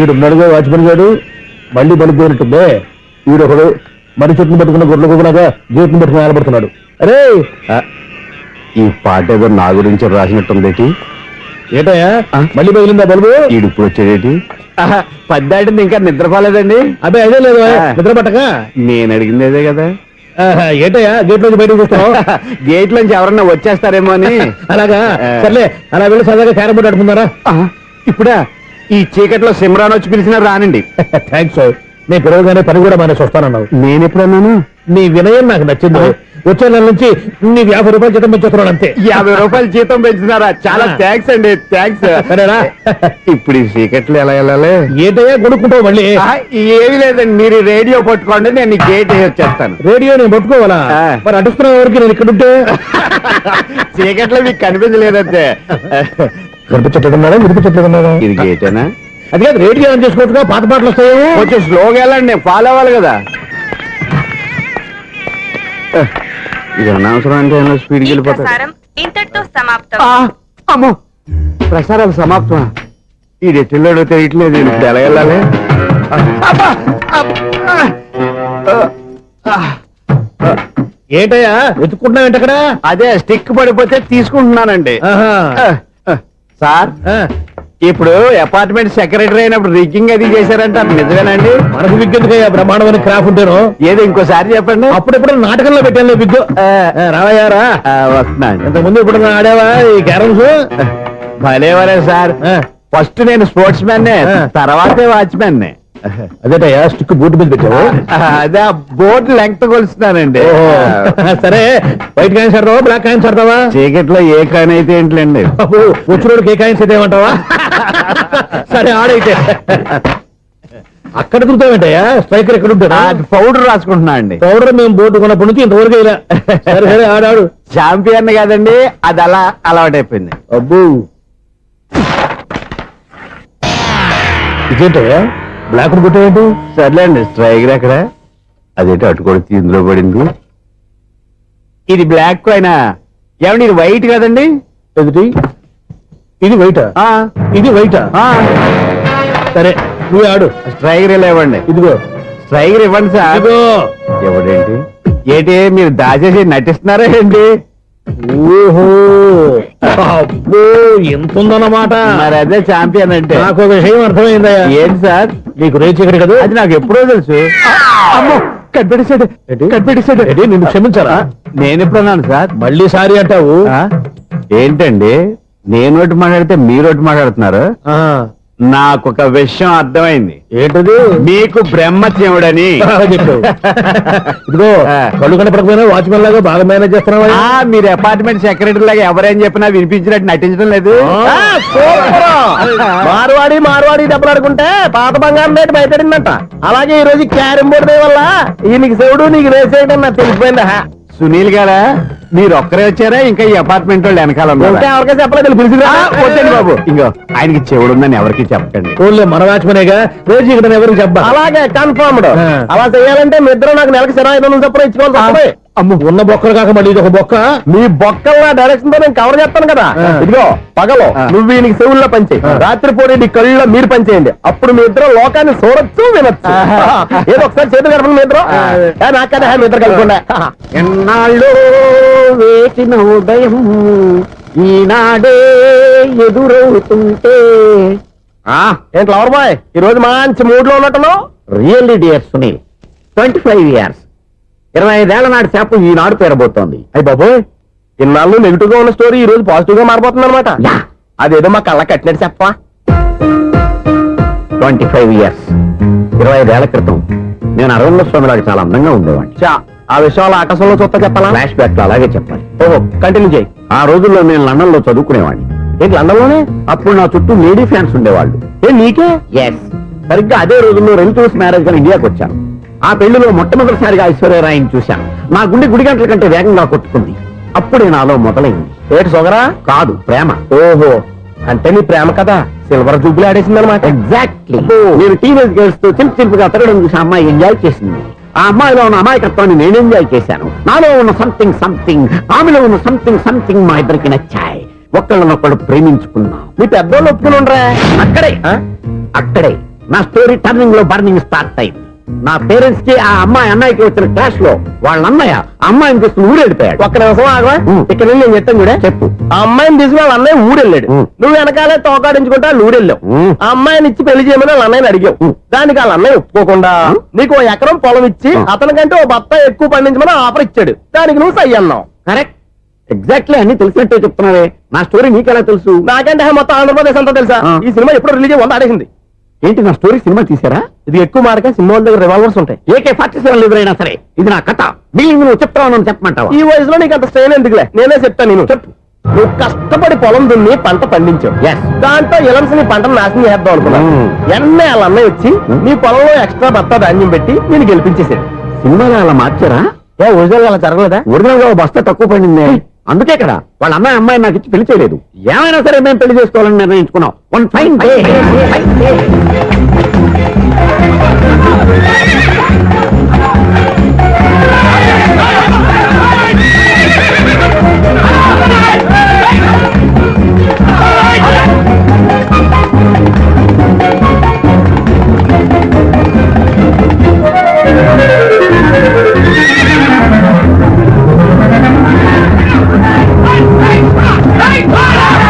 ఈడున్నాడుగా వాచ్మెన్ గారు, మళ్ళీ బలిపోయినట్టుందే. ఈడొకడు మరి చెట్టును పట్టుకున్న గొడ్ల కుదరగా గేట్ని పట్టుకుని నిలబడుతున్నాడు. అరే, ఈ పాట ఏదో నా గురించి రాసినట్టుంది. ఏటయ్యా మళ్ళీ బదిలిందా బల్బు? ఈడు ఇప్పుడు వచ్చేదేటి? పద్దాటింది ఇంకా నిద్రపోలేదండి. అదే అదే లేదు నిద్ర పట్టక. నేను అడిగింది అదే కదా. ఏటయ్యా గేట్ నుంచి బయటకు చూస్తున్నావు? గేట్ నుంచి ఎవరన్నా వచ్చేస్తారేమో అని. అలాగా, సర్లే అలా వెళ్ళి సరదాగా క్యారం బోర్డు ఆడుకున్నారా? ఇప్పుడా ఈ చీకట్లో సిమ్రాన్ వచ్చి పిలిచినా రానండి. థ్యాంక్స్. నేను పిలవగానే పని కూడా మానేసి వస్తానన్నావు. నేను ఎప్పుడన్నాను? నీ వినయం నాకు నచ్చింది. వచ్చే నెల నుంచి నీకు 50 రూపాయలు జీతం పెంచుతున్నాడు అంతే. 50 రూపాయలు జీతం పెంచుతున్నారా? చాలా థ్యాంక్స్ అండి, థ్యాంక్స్. సరేనా? ఇప్పుడు ఈ చీకట్లు ఎలా వెళ్ళాలి? ఏంటయ్యా కొనుక్కుంటావు మళ్ళీ? ఏమీ లేదండి, మీరు రేడియో పట్టుకోండి, నేను గేట్ వేసి వచ్చేస్తాను. రేడియో నేను పట్టుకోవాలా? మరి అడుస్తున్న వరకు నేను ఇక్కడ ఉంటే చీకట్లో మీకు కనిపించలేదంతే. కనిపించట్లేదన్నారా వినిపించట్లేదన్నారా? ఇది గేటేనా? అది కాదు రేడియో ఆన్ చేసుకోవచ్చుగా, పాత పాటలు వస్తాయేమో. కొంచెం స్లోగా వెళ్ళండి, నేను ఫాలో అవ్వాలి కదా. ఇది అనవసరం అంటే స్పీడ్కి వెళ్ళిపోతాడు. ఇంతటితో సమాప్తం. అమ్మో, ప్రసారాలు సమాప్తమా? ఈ రెట్టిల్లోడో తెలియట్లేదు, నేను ఇప్పుడు ఎలా వెళ్ళాలి? ఏంటయ్యా వెతుక్కుంటున్నావు ఏంటక్కడ? అదే స్టిక్ పడిపోతే తీసుకుంటున్నానండి. సార్, ఇప్పుడు అపార్ట్మెంట్ సెక్రటరీ అయినప్పుడు రిగ్గింగ్ అది చేశారంట, నిజమేనండి? మనకు విగ్గెందుకయ్యా, బ్రహ్మాండమైన క్రాఫ్ ఉంటాను. ఏదో ఇంకోసారి చెప్పండి. అప్పుడెప్పుడు నాటకంలో పెట్టాను విగ్గు. రావయ్యారా? వస్తున్నాను. ఇంతకుముందు ఇప్పుడు ఆడావా ఈ క్యారమ్స్? భలేవరే సార్, ఫస్ట్ నేను స్పోర్ట్స్ మ్యాన్, తర్వాతే వాచ్మెన్. అదేటయ్యా స్టిక్ బూట్ మీద పెట్టావు? అదే బోర్డు లెంగ్త్ కొలుస్తున్నానండి. సరే, వైట్ కాయిన్స్ ఆడతావా, బ్లాక్ కాయిన్స్ ఆడతావా? చీకట్ లో ఏ కాయిన్ అయితే ఏంటండి, వచ్చినోడికి ఏ కాయిన్స్ అయితే ఏమంటావా? సరే ఆడైతే. అక్కడ దొరుకుతావేంటయ్యా, స్ట్రైకర్ ఎక్కడ ఉంటాడా? పౌడర్ రాసుకుంటున్నా అండి. పౌడర్ మేము బోర్డు కొన్నప్పటి నుంచి ఇంతవరకు ఇలా. సరే సరే ఆడాడు. చాంపియన్ కాదండి, అది అలా అలవాటైపోయింది. అబ్బు, ఇదేంటయ్యా బ్లాక్ కొట్టేంటి? సర్లేండి, స్ట్రైకర్ ఎక్కడ? అదేంటి అటుకొడితే ఇందులో పడింది. ఇది బ్లాక్ అయినా ఏమండి, ఇది వైట్ కదండి? ఎదుటి ఇది వైటా? ఇది వైటా? సరే నువ్వు ఆడు. స్ట్రైకర్ లేవండి. ఇదిగో స్ట్రైకర్ ఇవ్వండి సార్. ఇదిగో. ఎవడేంటి ఏంటి మీరు దాచేసి నటిస్తున్నారా ఏంటి? ఓహో, అబ్బో ఎంత ఉందన్నమాట. మరి అదే చాంపియన్ అంటే. నాకు ఒక విషయం అర్థమైందయ్యా. ఏంటి సార్? నీకు రేచి ఇక్కడ కదా? అది నాకు ఎప్పుడో తెలుసు. అమ్మో, కనిపెట్టేశాడు, కనిపెట్టేశాడు. నిన్ను క్షమించాలా? నేను ఎప్పుడన్నాను సార్? మళ్ళీ సారీ అంటావు? ఏంటండి, నేను ఒకటి మాట్లాడితే మీరు ఒకటి మాట్లాడుతున్నారు. నాకు ఒక విషయం అర్థమైంది. ఏంటది? మీకు బ్రహ్మత్యముడని చెప్పావు. ఇదిగో కళ్ళు కనపడకపోయినా వాచ్మెన్ లాగా బాగా మేనేజ్ చేస్తున్నావా? మీరు అపార్ట్మెంట్ సెక్రటరీ లాగా ఎవరేం చెప్పినా వినిపించినట్టు నటించడం లేదు. మార్వాడి దెబ్బలాడుకుంటే పాత బంగారం రేటు బయటడిందంట. అలాగే ఈ రోజు క్యారం బోర్డు వల్ల నీకు శివుడు నీకు రేసేయడం నాకు తెలిసిపోయిందా? సునీల్ గారా, మీరు ఒక్కరే వచ్చారా? ఇంకా ఈ అపార్ట్మెంట్ వాళ్ళు వెనకాల ఎవరికైనా చెప్పలేదు, పిలిచిరా. వద్దండి బాబు, ఇంకో ఆయనకి చెవుడుందని ఎవరికి చెప్పకండి. ఓన్లీ మన వాచ్మనేగా, రోజు ఇక్కడ ఎవరికి చెప్పా. అలాగే కన్ఫర్మ్డ్. అలా చేయాలంటే మీ ఇద్దరు నాకు నెలకి 2500 చొప్పున ఇచ్చుకోవాలి. అమ్మ, ఉన్న బొక్కలు కాక మళ్ళీ ఇది ఒక బొక్క. మీ బొక్కల డైరెక్షన్ తో నేను కవర్ చేస్తాను కదా. ఇదిగో పగలో నువ్వు వీనికి చెవుల్లో పనిచేయి, రాత్రిపూట నీ కళ్ళలో మీరు పనిచేయండి. అప్పుడు మీ ఇద్దరు లోకాన్ని చూడొచ్చు, వినొచ్చు. ఏదో ఒకసారి చేతులు కలపండి మీ ఇద్దరు. నాకదా మీ ఇద్దరు కలపకుండా. ఎన్నాళ్ళు వేసిన ఉదయం ఈనాడే ఎదురవుతుంటే. ఏంటి లవర్ బాయ్, ఈ రోజు మంచి మూడ్ లో ఉన్నట్టున్నావు? రియల్లీ డియర్ సునీల్, 25 years 25 ఏళ్ల నాటి చేప ఈనాడు పేరబోతోంది. అయ్యి బాబోయ్, ఇన్నాళ్ళు నెగిటివ్ గా ఉన్న స్టోరీ ఈ రోజు పాజిటివ్ గా మారిపోతుంది అనమాట. అదేదో మా కళ్ళ కట్టినట్టు చెప్పా. 25 years 25 ఏళ్ల క్రితం నేను అరవింద స్వామిలాగా చాలా అందంగా ఉండేవాడిని. ఆ విషయాలు ఆకాశంలో చూస్తా చెప్పాలా? ఫ్లాష్ బ్యాక్ లో అలాగే చెప్పాలి. ఓహో, కంటిన్యూ చేయి. ఆ రోజుల్లో నేను లండన్ లో చదువుకునేవాడిని. ఏంటి లండన్ లోనే? అప్పుడు నా చుట్టూ లేడీ ఫ్యాన్స్ ఉండేవాళ్ళు. నీకే? ఎస్, సరిగ్గా అదే రోజుల్లో రిలేటివ్స్ మ్యారేజ్ గా ఇండియాకి వచ్చాను. ఆ పెళ్లిలో మొట్టమొదటిసారిగా ఐశ్వర్యరాయని చూశాను. నా గుండె గుడి గంటల కంటే వేగంగా కొట్టుకుంది. అప్పుడే నాలో మొదలైంది. ఏటి సొగరా? కాదు, ప్రేమ. ఓహో, అంటే నీ ప్రేమ కదా సిల్వర్ జూబ్లీ ఆడేసింది అనమాట. ఎగ్జాక్ట్లీ. నేను టీనేజ్ గర్ల్స్ తో చిలిపిగా తిరగడం చూసి అమ్మాయి ఎంజాయ్ చేసింది. ఆ అమ్మాయిలో ఉన్న అమాయకత్వాన్ని నేను ఎంజాయ్ చేశాను. నాలో ఉన్న సంథింగ్ ఆమెలో ఉన్న సంథింగ్ మా ఇద్దరికి నచ్చాయి. ఒక్కళ్ళనొక్కడు ప్రేమించుకున్నాం. నీ పెద్దోళ్ళు ఒప్పుకుని ఉండరా? అక్కడే నా స్టోరీ టర్నింగ్ లో బర్నింగ్ స్టార్ట్ అయింది. నా పేరెంట్స్ కి ఆ అమ్మాయి అన్నయ్యకి వచ్చిన క్లాష్ లో వాళ్ళ అన్నయ్య అమ్మాయిని తీసుకుని ఊరెళ్ళిపోయాడు. ఒక్క నిమిషం ఆగవా? ఇక్కడ నుండి నేను చెప్తాను కూడా. చెప్పు. ఆ అమ్మాయిని తీసుకుని వాళ్ళ అన్నయ్య ఊరెళ్ళాడు. నువ్వు వెనకాలే తోకాడించుకుంటా ఊరెళ్ళావు. ఆ అమ్మాయిని ఇచ్చి పెళ్లి చేయమని వాళ్ళ అన్నయ్యని అడిగావు. దానికి వాళ్ళ అన్నయ్య ఒప్పుకోకుండా నీకు 1 ఎకరం పొలం ఇచ్చి అతనికంటే 1 బత్త ఎక్కువ పండించమని ఆఫర్ ఇచ్చాడు. దానికి నువ్వు సై అన్నావు. కరెక్ట్, ఎగ్జాక్ట్లీ అన్ని తెలిసినట్టే చెప్తున్నావే. నా స్టోరీ నీకెలా తెలుసు? నాకంటే మొత్తం ఆంధ్రప్రదేశ్ అంతా తెలుసా? ఈ సినిమా ఎప్పుడు రిలీజ్ 100 ఆడేసింది. ఏంటి, నా స్టోరీ సినిమా తీసారా? ఇది ఎక్కువ మార్గా సినిమా దగ్గర రివాల్వర్స్ ఉంటాయి. AK-47 ఎదురైనా సరే ఇది నా కథ. మిగిలింది నువ్వు చెప్తావు చెప్పమంటావా? ఈ వయసులో నీకు అంత స్ట్రెయిన్ ఎందుకులే, నేనే చెప్తాను. నేను చెప్పు. నువ్వు కష్టపడి పొలం దున్ని పంట పండించావు. దాంతో ఇలమ్స్ నీ పంటను నాశనం చేద్దాం అనుకున్నావు. ఎన్నే వాళ్ళ అన్నయ్య వచ్చి నీ పొలంలో ఎక్స్ట్రా బత్తా ధాన్యం పెట్టి నేను గెలిపించేసాడు. సినిమాలో అలా మార్చారా? ఒరిజినల్ అలా జరగలేదా? ఒరిజినల్ గా బస్తా తక్కువ పడింది. అందుకే కదా వాళ్ళ అమ్మాయి నాకు ఇచ్చి పెళ్లి చేయలేదు. ఏమైనా సరే మేము పెళ్లి చేసుకోవాలని నిర్ణయించుకున్నాం. One fine day